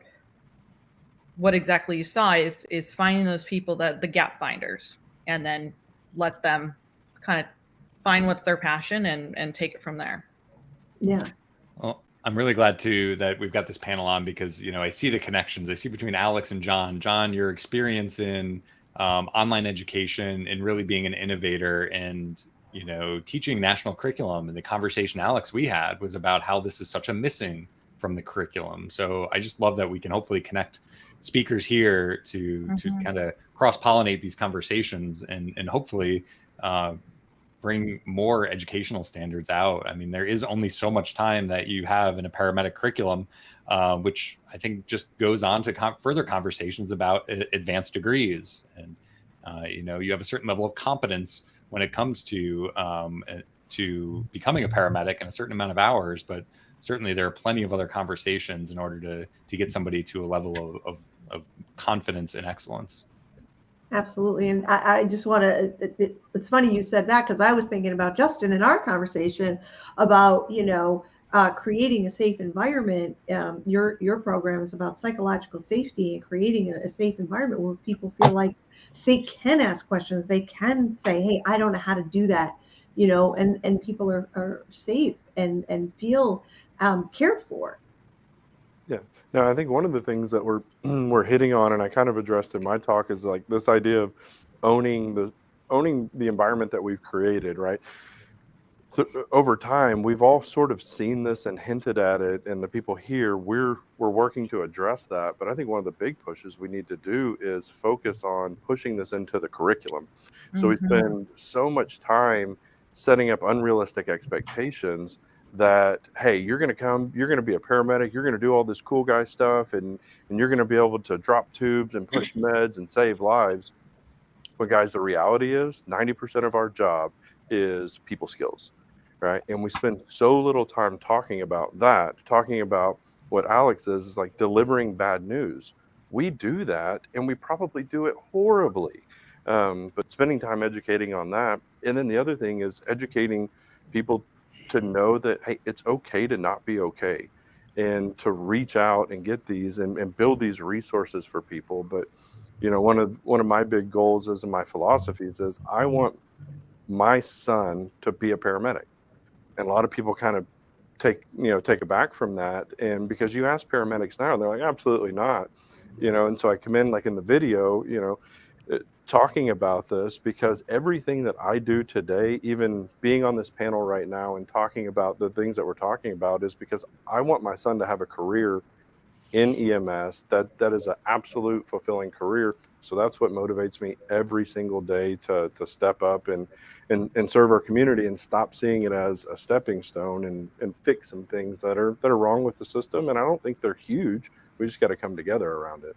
what exactly you saw, is finding those people, that the gap finders, and then let them kind of find what's their passion and take it from there. Yeah. Well, I'm really glad too that we've got this panel on, because I see the connections I see between Alex and John. John, your experience in online education and really being an innovator and teaching national curriculum, and the conversation, Alex, we had was about how this is such a missing from the curriculum. So I just love that we can hopefully connect speakers here to kind of cross-pollinate these conversations and hopefully bring more educational standards out. I mean, there is only so much time that you have in a paramedic curriculum, which I think just goes on to further conversations about advanced degrees. And, you have a certain level of competence when it comes to becoming a paramedic in a certain amount of hours, but certainly there are plenty of other conversations in order to get somebody to a level of confidence and excellence. Absolutely. And I just want to, it's funny you said that, because I was thinking about Justin in our conversation about, creating a safe environment. Your program is about psychological safety and creating a safe environment where people feel like they can ask questions. They can say, hey, I don't know how to do that, and people are safe and feel cared for. Yeah. Now, I think one of the things that we're hitting on, and I kind of addressed in my talk, is like this idea of owning the environment that we've created, right? So over time, we've all sort of seen this and hinted at it, and the people here, we're working to address that. But I think one of the big pushes we need to do is focus on pushing this into the curriculum. So we spend so much time setting up unrealistic expectations that, hey, you're going to come, you're going to be a paramedic, you're going to do all this cool guy stuff, and you're going to be able to drop tubes and push meds and save lives. But guys, the reality is 90% of our job is people skills, right? And we spend so little time talking about that, talking about what Alex is like delivering bad news. We do that, and we probably do it horribly. But spending time educating on that. And then the other thing is educating people to know that, hey, it's okay to not be okay, and to reach out and get these and build these resources for people. But, you know, one of my big goals is, in my philosophies, is I want my son to be a paramedic. And a lot of people kind of take aback from that. And because you ask paramedics now, they're like, absolutely not. And so I come in, like in the video, talking about this, because everything that I do today, even being on this panel right now and talking about the things that we're talking about, is because I want my son to have a career in EMS that is an absolute fulfilling career. So that's what motivates me every single day to step up and serve our community, and stop seeing it as a stepping stone, and fix some things that are wrong with the system. And I don't think they're huge. We just got to come together around it.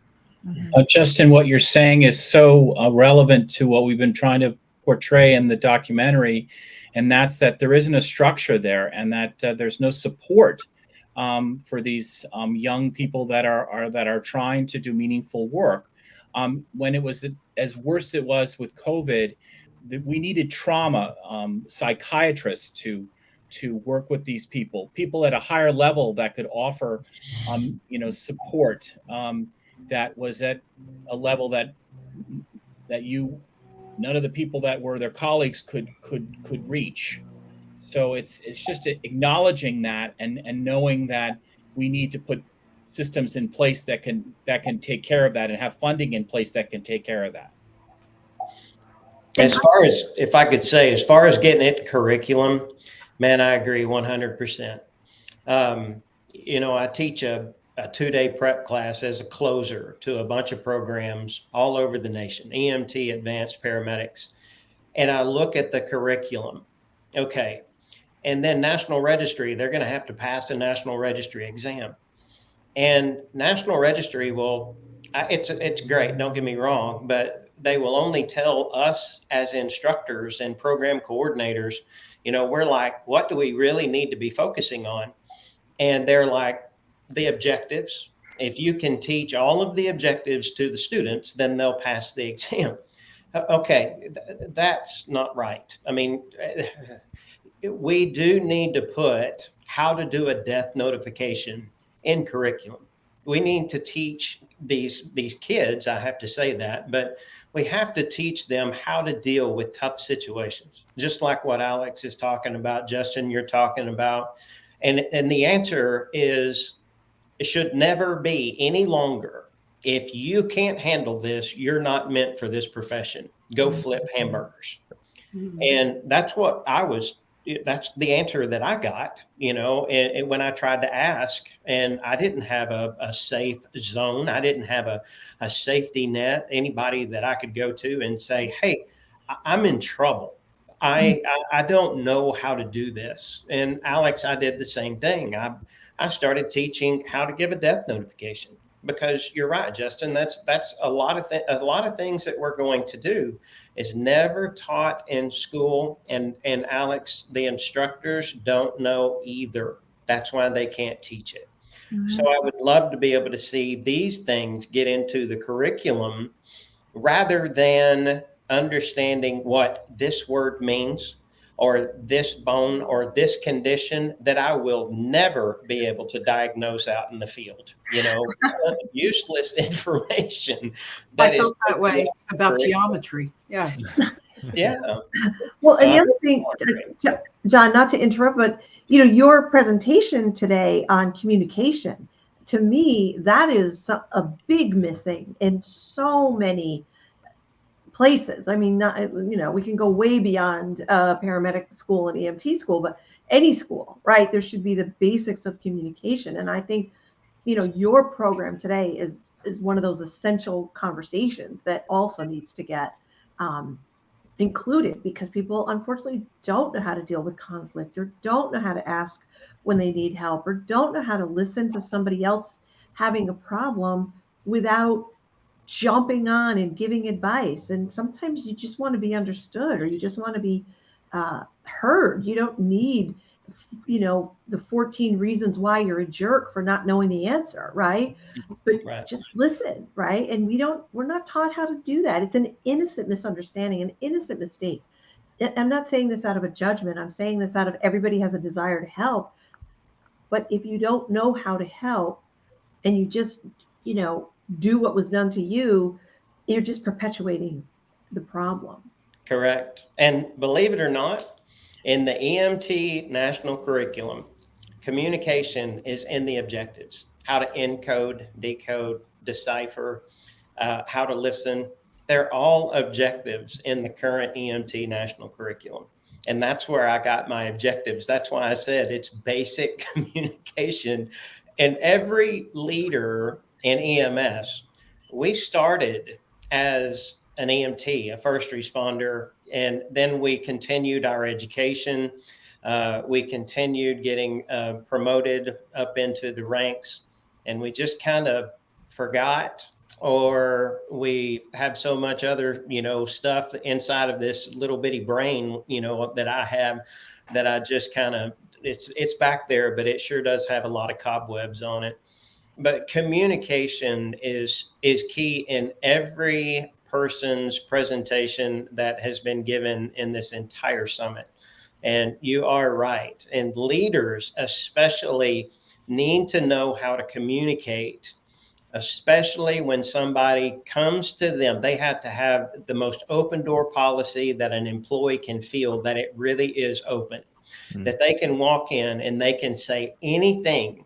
Justin, what you're saying is so relevant to what we've been trying to portray in the documentary, and that's that there isn't a structure there, and that there's no support for these young people that are trying to do meaningful work. When it was as worst it was with COVID, we needed trauma psychiatrists to work with these people at a higher level that could offer support that was at a level that none of the people that were their colleagues could reach. So it's just acknowledging that and knowing that we need to put systems in place that can take care of that, and have funding in place that can take care of that. As far as, if I could say, as far as getting it curriculum, man, I agree 100%. I teach a 2-day prep class as a closer to a bunch of programs all over the nation, EMT, advanced paramedics. And I look at the curriculum. Okay. And then National Registry, they're going to have to pass a National Registry exam. And National Registry it's great, don't get me wrong, but they will only tell us as instructors and program coordinators, we're like, what do we really need to be focusing on? And they're like, the objectives. If you can teach all of the objectives to the students, then they'll pass the exam. Okay, that's not right. I mean, we do need to put how to do a death notification in curriculum. We need to teach these kids, I have to say that, but we have to teach them how to deal with tough situations, just like what Alex is talking about, Justin, you're talking about. And the answer is, it should never be any longer, if you can't handle this, you're not meant for this profession. Go flip hamburgers. And that's that's the answer that I got, and when I tried to ask, and I didn't have a safe zone. I didn't have a safety net, anybody that I could go to and say, hey, I'm in trouble. I don't know how to do this. And Alex, I did the same thing. I started teaching how to give a death notification, because you're right, Justin. That's a lot of things that we're going to do is never taught in school. And Alex, the instructors don't know either. That's why they can't teach it. Mm-hmm. So I would love to be able to see these things get into the curriculum, rather than understanding what this word means, or this bone, or this condition that I will never be able to diagnose out in the field. Useless information. I felt that way about geometry. Yes. Yeah. Well, and the other thing, John, not to interrupt, but your presentation today on communication, to me, that is a big missing in so many places. I mean, we can go way beyond paramedic school and EMT school, but any school, right? There should be the basics of communication. And I think, your program today is one of those essential conversations that also needs to get included, because people unfortunately don't know how to deal with conflict, or don't know how to ask when they need help, or don't know how to listen to somebody else having a problem without jumping on and giving advice. And sometimes you just want to be understood, or you just want to be heard. You don't need, the 14 reasons why you're a jerk for not knowing the answer, right? But just listen, right? And we're not taught how to do that. It's an innocent misunderstanding, an innocent mistake. I'm not saying this out of a judgment. I'm saying this out of everybody has a desire to help. But if you don't know how to help, and you just, do what was done to you, you're just perpetuating the problem. Correct. And believe it or not, in the EMT national curriculum, communication is in the objectives. How to encode, decode, decipher, how to listen. They're all objectives in the current EMT national curriculum. And that's where I got my objectives. That's why I said it's basic communication. And every leader in EMS, we started as an EMT, a first responder, and then we continued our education. We continued getting promoted up into the ranks, and we just kind of forgot, or we have so much other, stuff inside of this little bitty brain, that I have, that I just kind of, it's back there, but it sure does have a lot of cobwebs on it. But communication is key in every person's presentation that has been given in this entire summit. And you are right. And leaders especially need to know how to communicate, especially when somebody comes to them. They have to have the most open door policy that an employee can feel that it really is open, that they can walk in and they can say anything.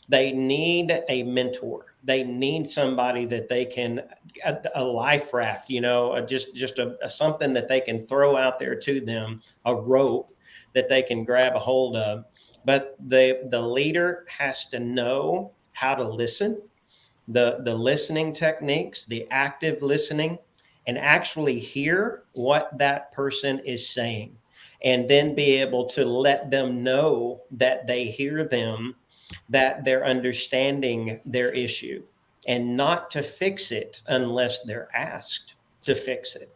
They need a mentor. They need somebody that they can, a life raft, just a something that they can throw out there to them, a rope that they can grab a hold of. But the leader has to know how to listen, the listening techniques, the active listening, and actually hear what that person is saying, and then be able to let them know that they hear them, that they're understanding their issue, and not to fix it unless they're asked to fix it.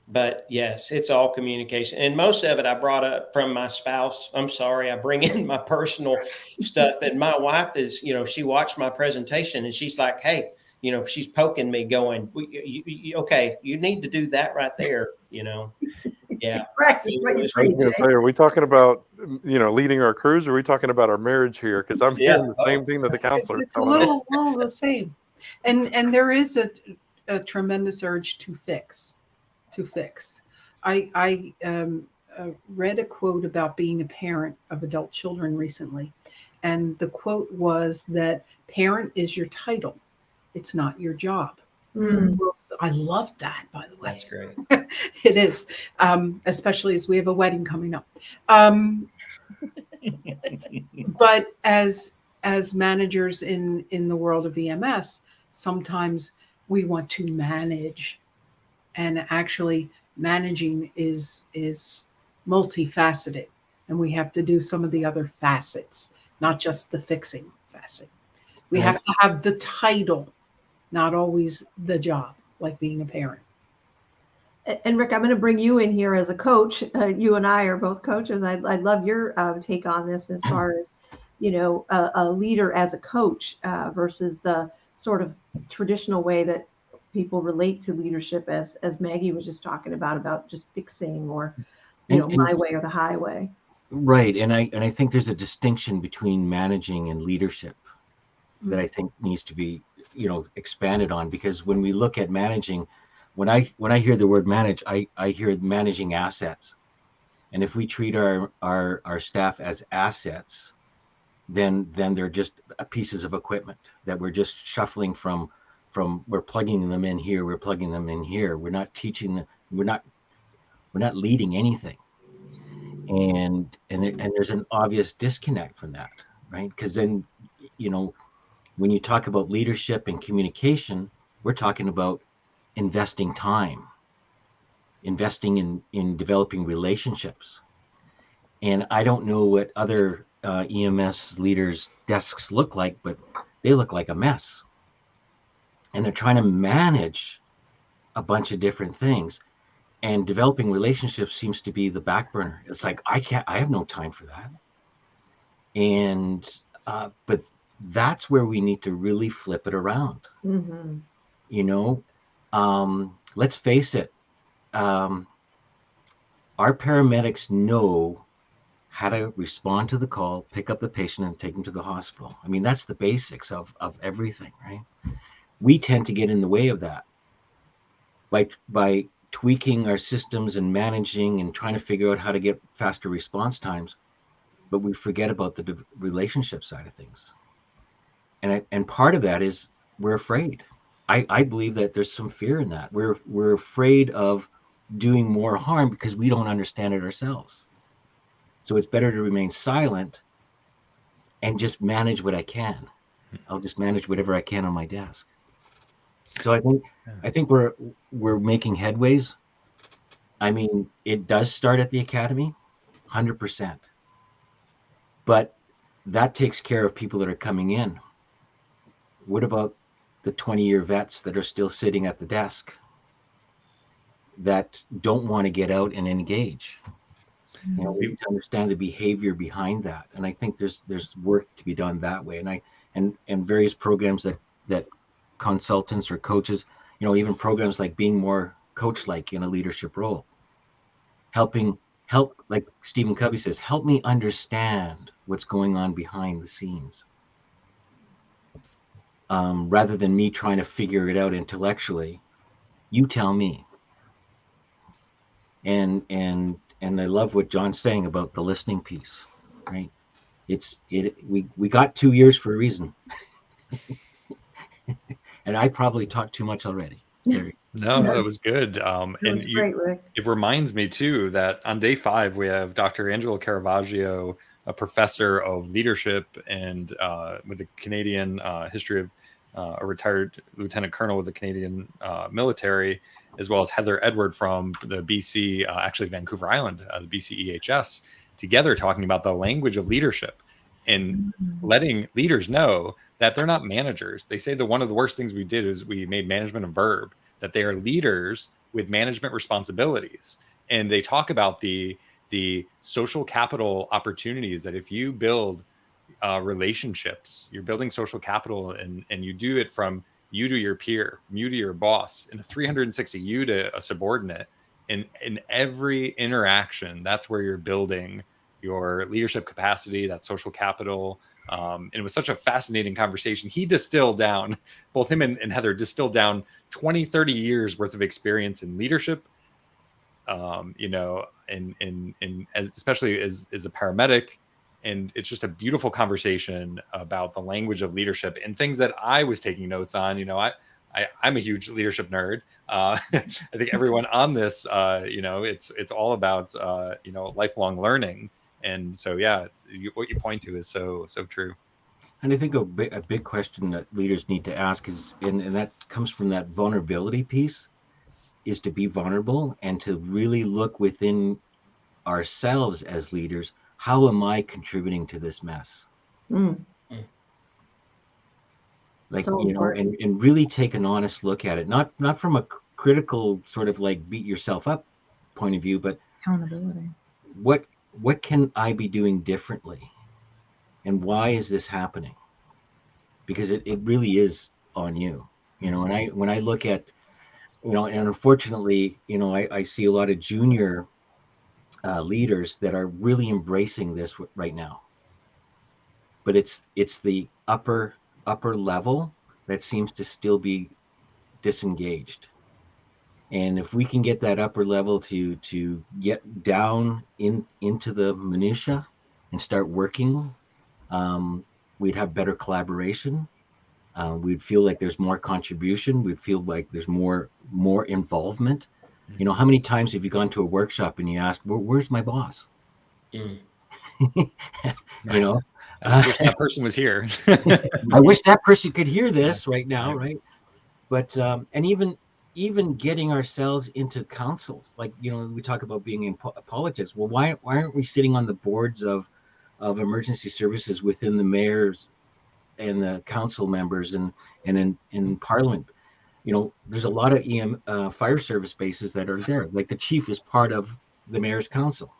But yes, it's all communication. And most of it I brought up from my spouse. I'm sorry, I bring in my personal stuff. And my wife is, she watched my presentation and she's like, hey, she's poking me going, okay, you need to do that right there, Yeah. I was going to say, are we talking about, leading our crews, or are we talking about our marriage here? Because I'm hearing the same thing that the counselor. It's a little the same. And there is a tremendous urge to fix. I read a quote about being a parent of adult children recently. And the quote was that parent is your title. It's not your job. I love that, by the way. That's great. It is, especially as we have a wedding coming up. But as managers in the world of EMS, sometimes we want to manage, and actually managing is multifaceted, and we have to do some of the other facets, not just the fixing facet. We have to have the title, not always the job, like being a parent. And Rick, I'm going to bring you in here as a coach. You and I are both coaches. I love your take on this as far as, a leader as a coach versus the sort of traditional way that people relate to leadership, as Maggie was just talking about just fixing, or, my way or the highway. Right. And I think there's a distinction between managing and leadership that I think needs to be, expanded on, because when we look at managing, when I hear the word manage, I hear managing assets. And if we treat our staff as assets, then they're just pieces of equipment that we're just shuffling from we're plugging them in here, we're plugging them in here. We're not teaching them, we're not leading anything. And there's an obvious disconnect from that, right? Because then, when you talk about leadership and communication, we're talking about investing time. investing in developing relationships. And I don't know what other EMS leaders' desks look like, but they look like a mess. And they're trying to manage a bunch of different things. And developing relationships seems to be the back burner. It's like, I have no time for that. And, but that's where we need to really flip it around. Mm-hmm. You know, let's face it. Our paramedics know how to respond to the call, pick up the patient, and take them to the hospital. I mean, that's the basics of everything, right? We tend to get in the way of that by tweaking our systems and managing and trying to figure out how to get faster response times, but we forget about the relationship side of things. And part of that is we're afraid. I believe that there's some fear in that. We're afraid of doing more harm because we don't understand it ourselves. So it's better to remain silent and just manage what I can. I'll just manage whatever I can on my desk. So I think we're making headways. I mean, it does start at the academy, 100%. But that takes care of people that are coming in. What about the 20-year vets that are still sitting at the desk that don't want to get out and engage? You know, we need to understand the behavior behind that, and I think there's work to be done that way. And various programs that consultants or coaches, you know, even programs like being more coach-like in a leadership role, help, like Stephen Covey says, help me understand what's going on behind the scenes, rather than me trying to figure it out intellectually. You tell me. And I love what John's saying about the listening piece, right? We got 2 years for a reason. And I probably talked too much already. No, that was good. That was great, Rick. It reminds me too that on day 5 we have Dr. Angelo Caravaggio, a professor of leadership and with the Canadian history of a retired lieutenant colonel with the Canadian military, as well as Heather Edward from the BC, actually Vancouver Island, the BC EHS, together talking about the language of leadership and letting leaders know that they're not managers. They say that one of the worst things we did is we made management a verb, that they are leaders with management responsibilities. And they talk about the social capital opportunities that if you build relationships, you're building social capital, and you do it from you to your peer, from you to your boss, in a 360, you to a subordinate, in every interaction, that's where you're building your leadership capacity, that social capital. And it was such a fascinating conversation. He distilled down, both him and Heather distilled down 20, 30 years worth of experience in leadership, you know, especially as a paramedic. And it's just a beautiful conversation about the language of leadership and things that I was taking notes on. You know, I'm a huge leadership nerd. I think everyone on this, you know, it's all about, you know, lifelong learning. And so, yeah, what you point to is so true. And I think a big question that leaders need to ask is, and that comes from that vulnerability piece, is to be vulnerable and to really look within ourselves as leaders. How am I contributing to this mess? Like, so you know, and really take an honest look at it, not from a critical sort of like beat yourself up point of view, but accountability. What can I be doing differently? And why is this happening? Because it really is on you. You know, and when I look at, you know, and unfortunately, you know, I see a lot of junior leaders that are really embracing this right now. But it's the upper level that seems to still be disengaged. And if we can get that upper level to get down into the minutia and start working, we'd have better collaboration. We'd feel like there's more contribution. We'd feel like there's more involvement. You know, how many times have you gone to a workshop and you ask, where's my boss? You know, I wish that person was here. I wish that person could hear this right now, right? But and even even getting ourselves into councils. Like, we talk about being in politics. Well, why aren't we sitting on the boards of emergency services within the mayors and the council members and in Parliament? There's a lot of fire service bases that are there. Like the chief is part of the mayor's council.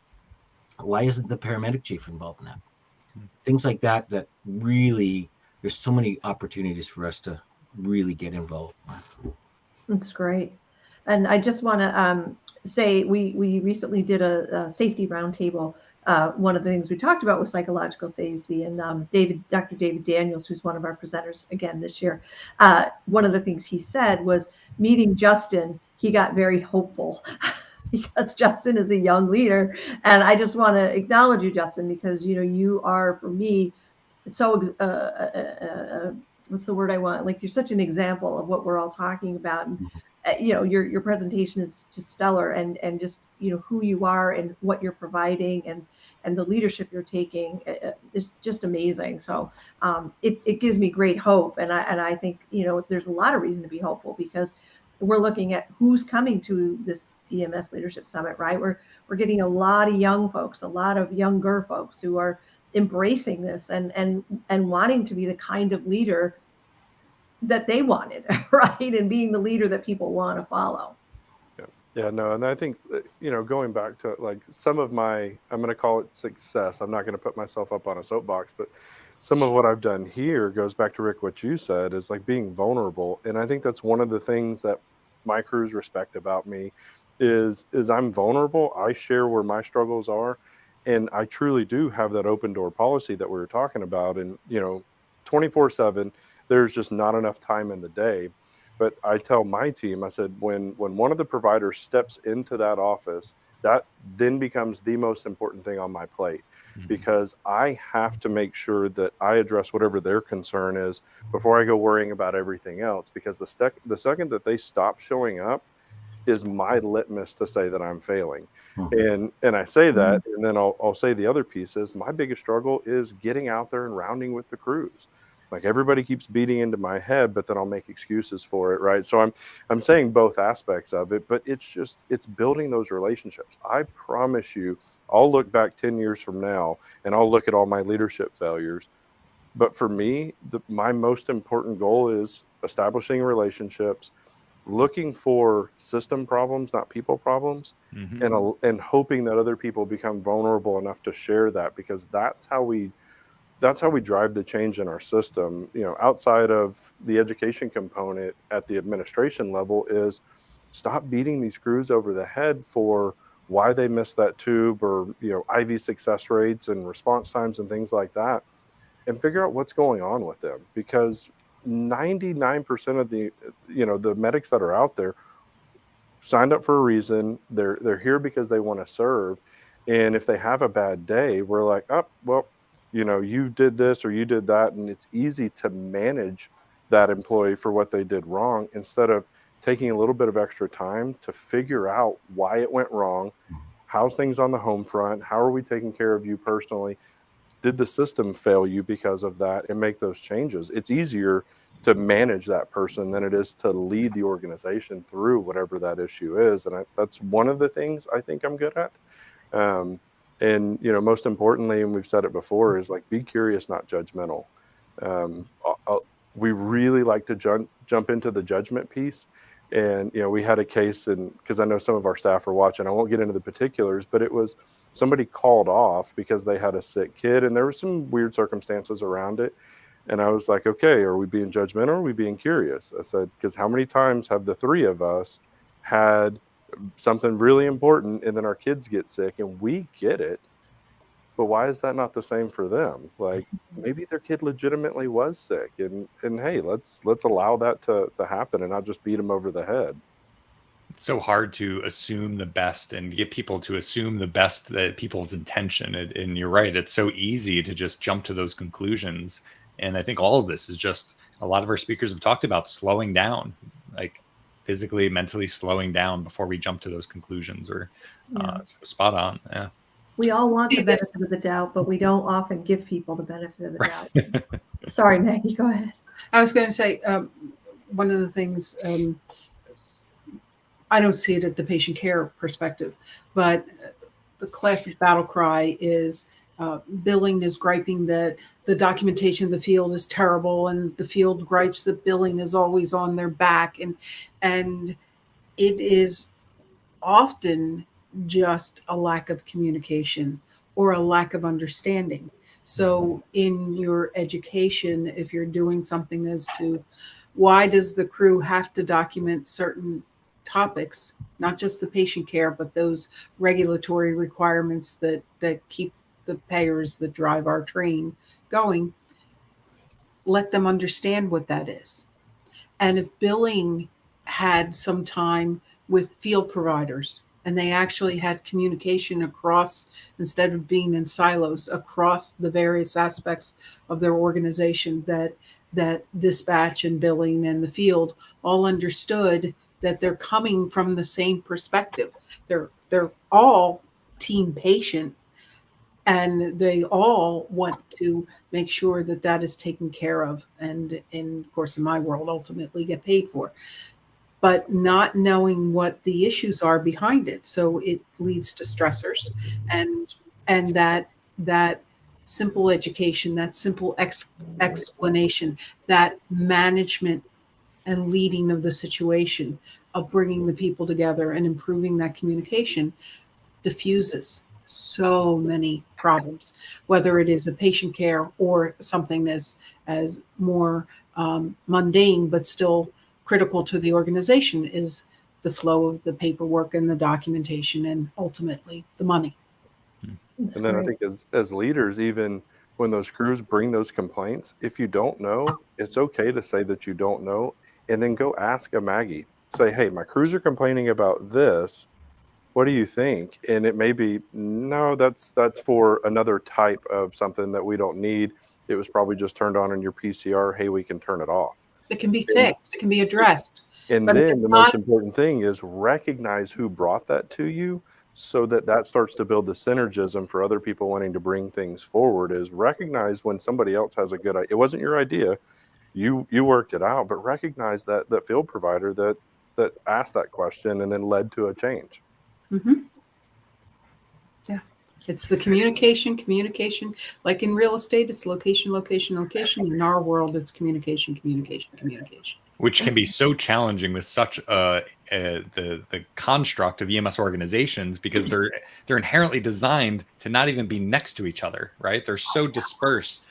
Why isn't the paramedic chief involved in that? Things like that really, there's so many opportunities for us to really get involved. That's great. And I just want to say we recently did a safety roundtable. One of the things we talked about was psychological safety, and Dr. David Daniels, who's one of our presenters again this year, one of the things he said was, meeting Justin, he got very hopeful because Justin is a young leader. And I just want to acknowledge you, Justin, because you are, for me, so what's the word I want? Like, you're such an example of what we're all talking about. And, your presentation is just stellar, and just, who you are and what you're providing and the leadership you're taking is just amazing. So it gives me great hope. And I think, there's a lot of reason to be hopeful, because we're looking at who's coming to this EMS Leadership Summit, right? We're getting a lot of young folks, a lot of younger folks who are embracing this and wanting to be the kind of leader that they wanted, right? And being the leader that people want to follow. Yeah, no, and I think, going back to like some of my, I'm going to call it success. I'm not going to put myself up on a soapbox, but some of what I've done here goes back to, Rick, what you said, is like being vulnerable. And I think that's one of the things that my crews respect about me is I'm vulnerable. I share where my struggles are. And I truly do have that open door policy that we were talking about. And, 24/7, there's just not enough time in the day. But I tell my team, I said, when one of the providers steps into that office, that then becomes the most important thing on my plate, because I have to make sure that I address whatever their concern is before I go worrying about everything else. Because the second that they stop showing up is my litmus to say that I'm failing. And I say that, and then I'll say the other piece is, my biggest struggle is getting out there and rounding with the crews. Like, everybody keeps beating into my head, but then I'll make excuses for it, right? So I'm saying both aspects of it, but it's building those relationships. I promise you, I'll look back 10 years from now and I'll look at all my leadership failures. But for me, my most important goal is establishing relationships, looking for system problems, not people problems, and hoping that other people become vulnerable enough to share that, because that's how we drive the change in our system. Outside of the education component at the administration level, is stop beating these crews over the head for why they missed that tube, or IV success rates and response times and things like that, and figure out what's going on with them. Because 99% of the medics that are out there signed up for a reason. They're here because they want to serve. And if they have a bad day, we're like, oh, well, you did this or you did that. And it's easy to manage that employee for what they did wrong, instead of taking a little bit of extra time to figure out why it went wrong. How's things on the home front? How are we taking care of you personally? Did the system fail you because of that? And make those changes. It's easier to manage that person than it is to lead the organization through whatever that issue is. And that's one of the things I think I'm good at. And most importantly, and we've said it before, is like, be curious, not judgmental. We really like to jump into the judgment piece. And, we had a case, and because I know some of our staff are watching, I won't get into the particulars, but it was somebody called off because they had a sick kid, and there were some weird circumstances around it. And I was like, okay, are we being judgmental or are we being curious? I said, because how many times have the three of us had something really important and then our kids get sick, and we get it, but why is that not the same for them? Like, maybe their kid legitimately was sick, and hey, let's allow that to happen and not just beat them over the head. It's so hard to assume the best and get people to assume the best, that people's intention. And you're right, it's so easy to just jump to those conclusions. And I think all of this is just, a lot of our speakers have talked about slowing down, like physically, mentally slowing down before we jump to those conclusions. Or so spot on. Yeah. We all want the benefit of the doubt, but we don't often give people the benefit of the doubt. Sorry, Maggie, go ahead. I was going to say, one of the things I don't see it at the patient care perspective, but the classic battle cry is billing is griping that the documentation of the field is terrible, and the field gripes that billing is always on their back, and it is often just a lack of communication or a lack of understanding. So in your education, if you're doing something as to why does the crew have to document certain topics, not just the patient care, but those regulatory requirements that keep the payers that drive our train going, let them understand what that is. And if billing had some time with field providers and they actually had communication across, instead of being in silos, across the various aspects of their organization, that dispatch and billing and the field all understood that they're coming from the same perspective. They're all team patient, and they all want to make sure that that is taken care of, and of course, in my world, ultimately get paid for. But not knowing what the issues are behind it, so it leads to stressors, and that simple education, that simple explanation, that management and leading of the situation, of bringing the people together and improving that communication, diffuses so many problems, whether it is a patient care or something as more mundane but still critical to the organization, is the flow of the paperwork and the documentation and ultimately the money. And then I think as leaders, even when those crews bring those complaints, if you don't know, it's okay to say that you don't know, and then go ask a Maggie. Say, hey, my crews are complaining about this. What do you think? And it may be, no, that's for another type of something that we don't need. It was probably just turned on in your PCR. Hey, we can turn it off. It can be fixed. It can be addressed. And but then the most important thing is recognize who brought that to you, so that starts to build the synergism for other people wanting to bring things forward. Is recognize when somebody else has a good idea. It wasn't your idea. You worked it out, but recognize that field provider that asked that question and then led to a change. Mm-hmm. Yeah, it's the communication. Like in real estate, it's location. In our world, it's communication. Which can be so challenging with such the construct of EMS organizations, because they're inherently designed to not even be next to each other, right? They're so dispersed.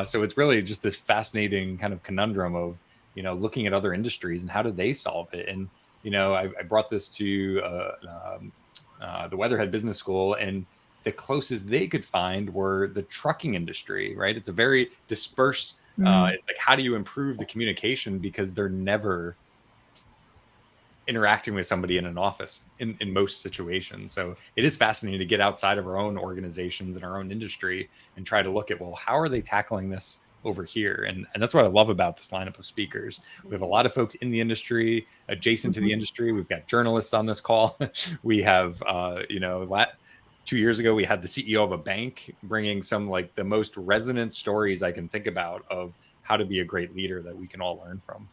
So it's really just this fascinating kind of conundrum of, looking at other industries and how do they solve it. And, I brought this to the Weatherhead Business School, and the closest they could find were the trucking industry, right? It's a very dispersed, it's like, how do you improve the communication? Because they're never interacting with somebody in an office in most situations. So it is fascinating to get outside of our own organizations and our own industry and try to look at, well, how are they tackling this over here? And that's what I love about this lineup of speakers. We have a lot of folks in the industry, adjacent to the industry. We've got journalists on this call. We have, 2 years ago, we had the CEO of a bank bringing some like the most resonant stories I can think about of how to be a great leader that we can all learn from.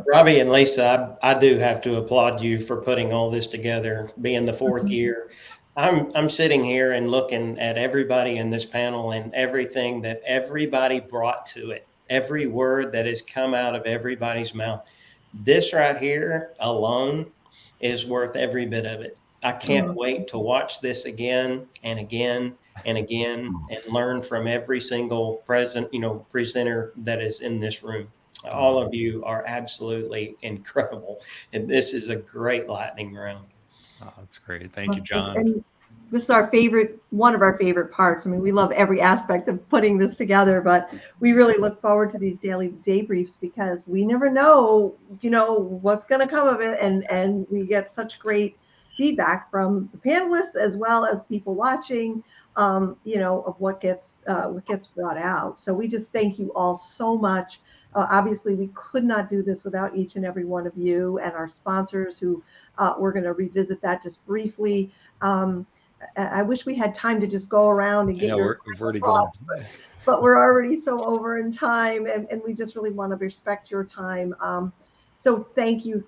Robbie and Lisa, I do have to applaud you for putting all this together, being the fourth year. I'm sitting here and looking at everybody in this panel and everything that everybody brought to it, every word that has come out of everybody's mouth. This right here alone is worth every bit of it. I can't wait to watch this again and again and again and learn from every single presenter that is in this room. All of you are absolutely incredible. And this is a great lightning round. Oh, that's great. Thank you, John. And this is one of our favorite parts. I mean, we love every aspect of putting this together, but we really look forward to these daily debriefs because we never know, what's going to come of it. And we get such great feedback from the panelists as well as people watching, of what gets brought out. So we just thank you all so much. Obviously, we could not do this without each and every one of you and our sponsors who we're going to revisit that just briefly. I wish we had time to just go around and get we've already gone. But we're already so over in time, and we just really want to respect your time. So thank you,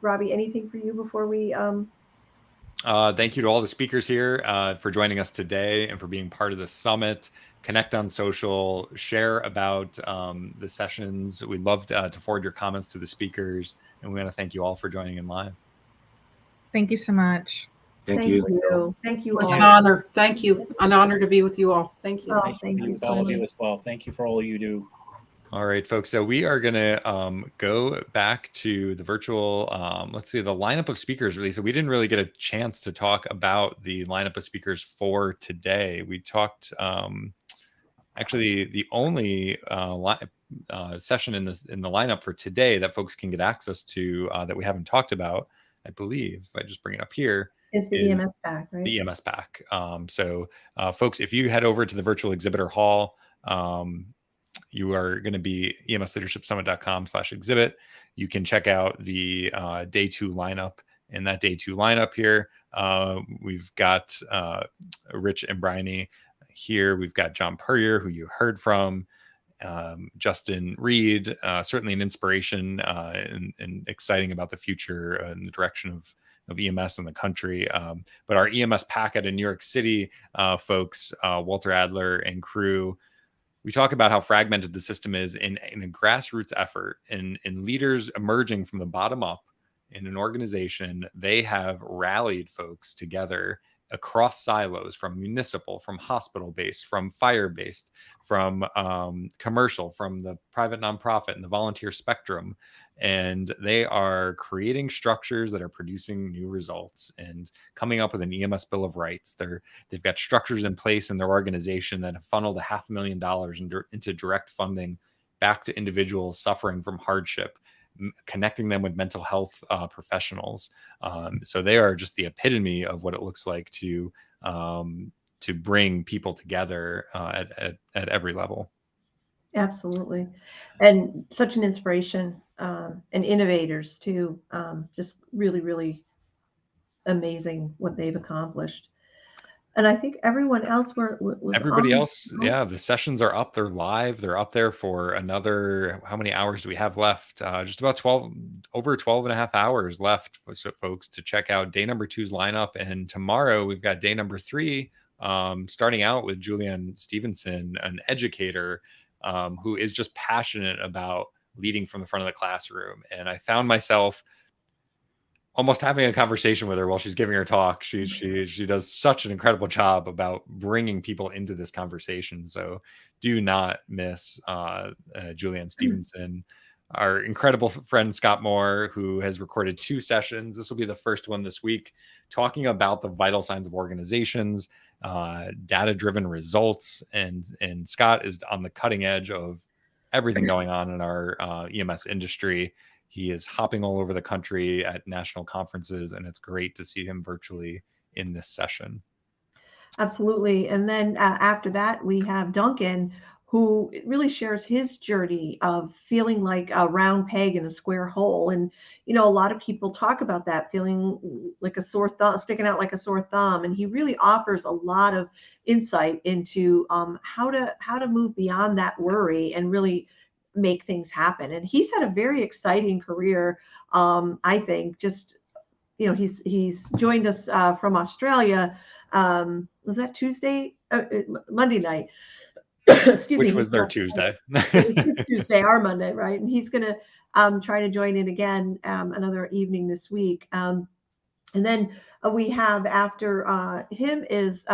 Robbie. Anything for you before we? Thank you to all the speakers here for joining us today and for being part of the summit. Connect on social, share about the sessions. We'd love to forward your comments to the speakers, and we want to thank you all for joining in live. Thank you so much. Thank you. Thank you. It was all. an honor. Thank you. An honor to be with you all. Thank you. Oh, Nice to thank meet you. all of you as well. Thank you for all you do. All right, folks. So we are going to go back to the virtual, let's see, the lineup of speakers really. So we didn't really get a chance to talk about the lineup of speakers for today. We talked, actually, the only session in the lineup for today that folks can get access to that we haven't talked about, I believe, if I just bring it up here, is the EMS pack, right? The EMS pack. So folks, if you head over to the virtual exhibitor hall, you are going to be emsleadershipsummit.com/exhibit. You can check out the day 2 lineup. In that day 2 lineup here, we've got Rich and Bryony here. We've got John Puryear, who you heard from, Justin Reed, certainly an inspiration and exciting about the future and the direction of EMS in the country. But our EMS pack out in New York City, folks, Walter Adler and crew, we talk about how fragmented the system is in a grassroots effort, in leaders emerging from the bottom up in an organization. They have rallied folks together across silos, from municipal, from hospital-based, from fire-based, from commercial, from the private nonprofit and the volunteer spectrum. And they are creating structures that are producing new results and coming up with an EMS Bill of Rights. They've got structures in place in their organization that have funneled $500,000 into direct funding back to individuals suffering from hardship, connecting them with mental health professionals. So they are just the epitome of what it looks like to bring people together at every level. Absolutely. And such an inspiration, and innovators too. Just really, really amazing what they've accomplished. And I think everyone else was everybody on. else. Yeah, the sessions are up. They're live. They're up there for another, how many hours do we have left? Just about over 12 and a half hours left for folks to check out day number 2's lineup. And tomorrow we've got day number 3, starting out with Julian Stevenson, an educator who is just passionate about leading from the front of the classroom. And I found myself almost having a conversation with her while she's giving her talk. She does such an incredible job about bringing people into this conversation. So do not miss Julian Stevenson. Our incredible friend Scott Moore, who has recorded 2 sessions. This will be the first one this week, talking about the vital signs of organizations, data-driven results. And Scott is on the cutting edge of everything going on in our EMS industry. He is hopping all over the country at national conferences, and it's great to see him virtually in this session. Absolutely. And then after that, we have Duncan, who really shares his journey of feeling like a round peg in a square hole. And, a lot of people talk about that, feeling like a sore thumb, sticking out like a sore thumb. And he really offers a lot of insight into how to move beyond that worry and really make things happen. And he's had a very exciting career. I think just, he's joined us from Australia. Was that Monday night? Excuse me. Which was their Tuesday. It was his Tuesday, our Monday, right? And he's going to try to join in again another evening this week. And then we have after him is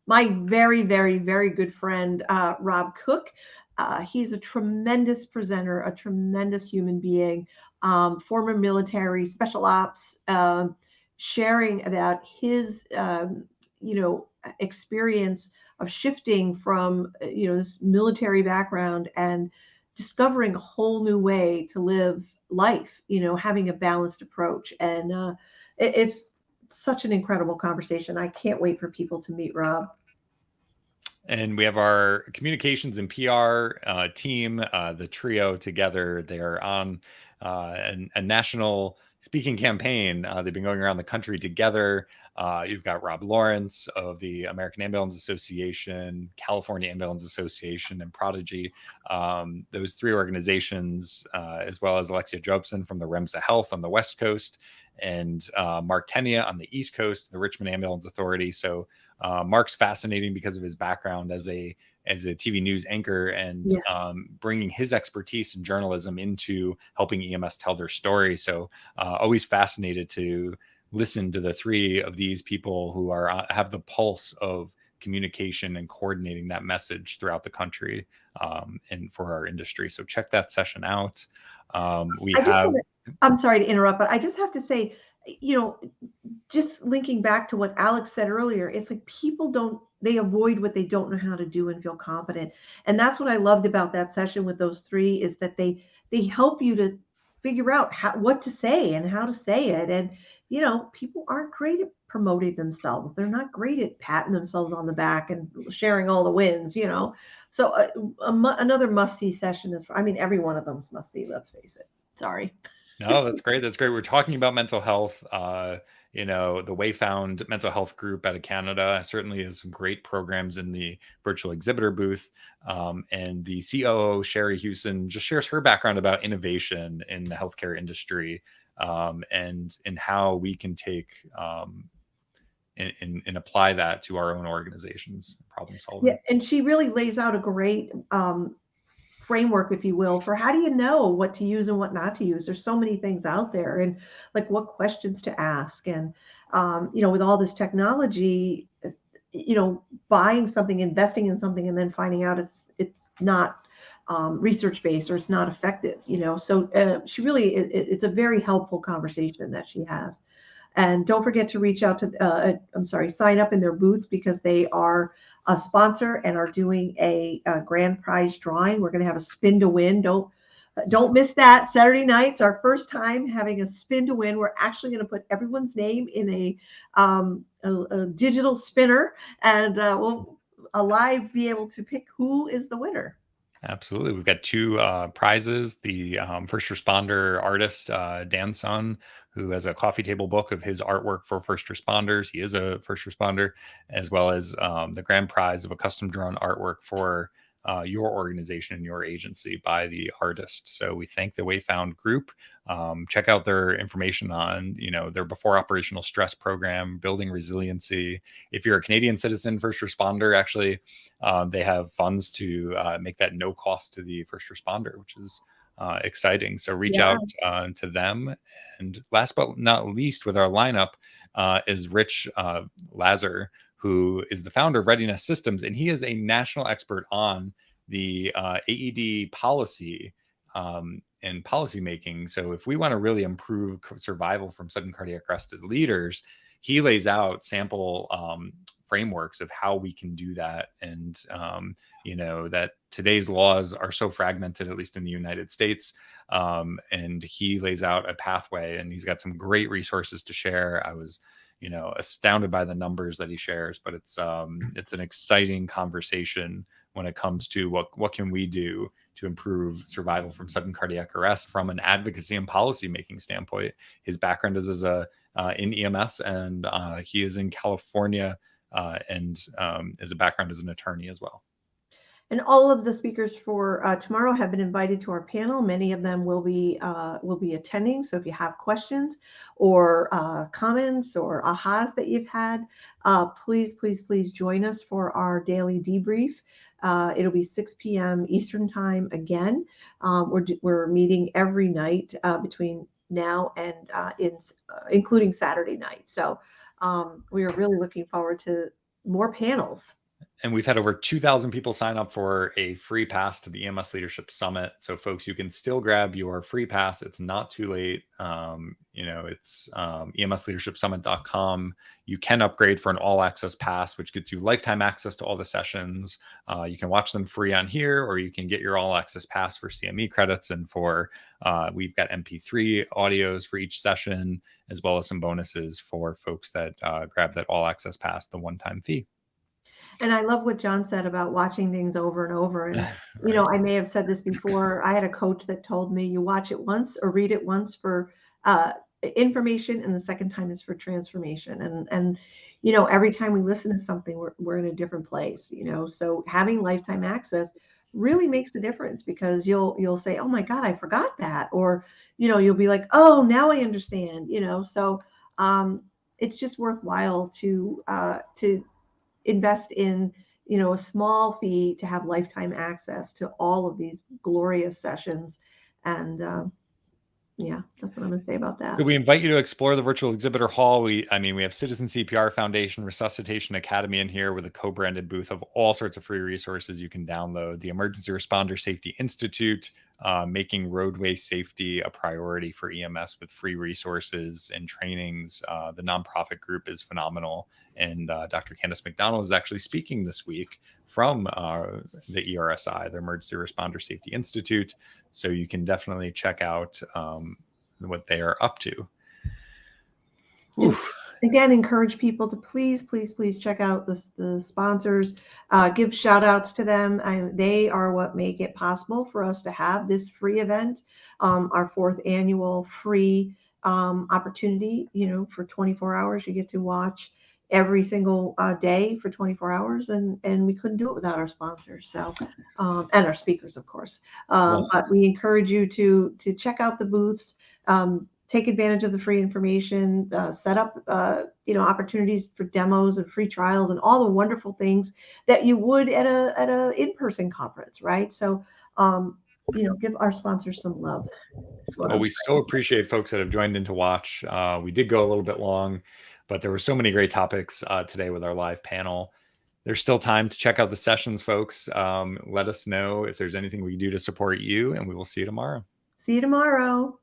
my very, very, very good friend, Rob Cook. He's a tremendous presenter, a tremendous human being, former military, special ops, sharing about his, experience of shifting from, this military background and discovering a whole new way to live life, having a balanced approach. And it's such an incredible conversation. I can't wait for people to meet Rob. And we have our communications and PR team, the trio together. They are on a national speaking campaign. They've been going around the country together. You've got Rob Lawrence of the American Ambulance Association, California Ambulance Association, and Prodigy. Those three organizations, as well as Alexia Jobson from the Remsa Health on the West Coast, and Mark Tenia on the East Coast, the Richmond Ambulance Authority. So Mark's fascinating because of his background as a TV news anchor and bringing his expertise in journalism into helping EMS tell their story. So always fascinated to listen to the three of these people who have the pulse of communication and coordinating that message throughout the country and for our industry. So check that session out. I'm sorry to interrupt, but I just have to say, just linking back to what Alex said earlier, it's like people they avoid what they don't know how to do and feel confident. And that's what I loved about that session with those three, is that they help you to figure out what to say and how to say it. And, people aren't great at promoting themselves. They're not great at patting themselves on the back and sharing all the wins, So another must-see session every one of them is must-see, let's face it. Sorry. No, that's great. That's great. We're talking about mental health. The Wayfound Mental Health Group out of Canada certainly has some great programs in the virtual exhibitor booth. And the COO, Sherry Hewson, just shares her background about innovation in the healthcare industry and how we can take and apply that to our own organizations, problem solving. Yeah, and she really lays out a great framework, if you will, for how do you know what to use and what not to use. There's so many things out there, and like what questions to ask. And with all this technology, buying something, investing in something, and then finding out it's not research based or it's not effective. So she really it's a very helpful conversation that she has. And don't forget to reach out to sign up in their booth, because they are a sponsor and are doing a grand prize drawing. We're going to have a spin to win. Don't miss that. Saturday night's our first time having a spin to win. We're actually going to put everyone's name in a digital spinner, and we'll live be able to pick who is the winner. Absolutely. We've got two prizes. The first responder artist, Dan Sun, who has a coffee table book of his artwork for first responders. He is a first responder, as well as the grand prize of a custom drawn artwork for your organization and your agency by the artist. So we thank the Wayfound Group. Check out their information on, their before operational stress program, building resiliency. If you're a Canadian citizen first responder, actually, they have funds to make that no cost to the first responder, which is exciting. So reach out to them. And last but not least, with our lineup is Rich Lazar, who is the founder of Readiness Systems, and he is a national expert on the AED policy and policy making. So if we want to really improve survival from sudden cardiac arrest as leaders, he lays out sample frameworks of how we can do that. And, that today's laws are so fragmented, at least in the United States. And he lays out a pathway, and he's got some great resources to share. I was astounded by the numbers that he shares, but it's an exciting conversation when it comes to what can we do to improve survival from sudden cardiac arrest from an advocacy and policy making standpoint. His background is in EMS, and he is in California, and is a background as an attorney as well. And all of the speakers for tomorrow have been invited to our panel. Many of them will be attending. So if you have questions or comments or ahas that you've had, please join us for our daily debrief. It'll be 6 p.m. Eastern time again. We're meeting every night between now and including Saturday night. So we are really looking forward to more panels. And we've had over 2,000 people sign up for a free pass to the EMS Leadership Summit. So folks, you can still grab your free pass. It's not too late. It's emsleadershipsummit.com. You can upgrade for an all access pass, which gets you lifetime access to all the sessions. You can watch them free on here, or you can get your all access pass for CME credits. And for we've got MP3 audios for each session, as well as some bonuses for folks that grab that all access pass, the one-time fee. And I love what John said about watching things over and over. And, Right. I may have said this before. I had a coach that told me you watch it once or read it once for information, and the second time is for transformation. And every time we listen to something, we're in a different place. So having lifetime access really makes a difference, because you'll say, oh my God, I forgot that, or you'll be like, oh, now I understand. So it's just worthwhile to invest in a small fee to have lifetime access to all of these glorious sessions. And yeah, that's what I'm going to say about that. So we invite you to explore the virtual exhibitor hall. We have Citizen CPR Foundation, Resuscitation Academy in here with a co-branded booth of all sorts of free resources you can download. The Emergency Responder Safety Institute, making roadway safety a priority for EMS with free resources and trainings. The nonprofit group is phenomenal. And Dr. Candace McDonald is actually speaking this week from the ERSI, the Emergency Responder Safety Institute. So you can definitely check out what they are up to. Again, encourage people to please check out the sponsors, give shout outs to them. They are what make it possible for us to have this free event, our 4th annual free opportunity. For 24 hours, you get to watch every single day for 24 hours, and we couldn't do it without our sponsors. So, and our speakers, of course. But we encourage you to check out the booths. Take advantage of the free information, set up, opportunities for demos and free trials and all the wonderful things that you would at a in-person conference, right? So, give our sponsors some love. Well, we so appreciate folks that have joined in to watch. We did go a little bit long, but there were so many great topics today with our live panel. There's still time to check out the sessions, folks. Let us know if there's anything we can do to support you, and we will see you tomorrow. See you tomorrow.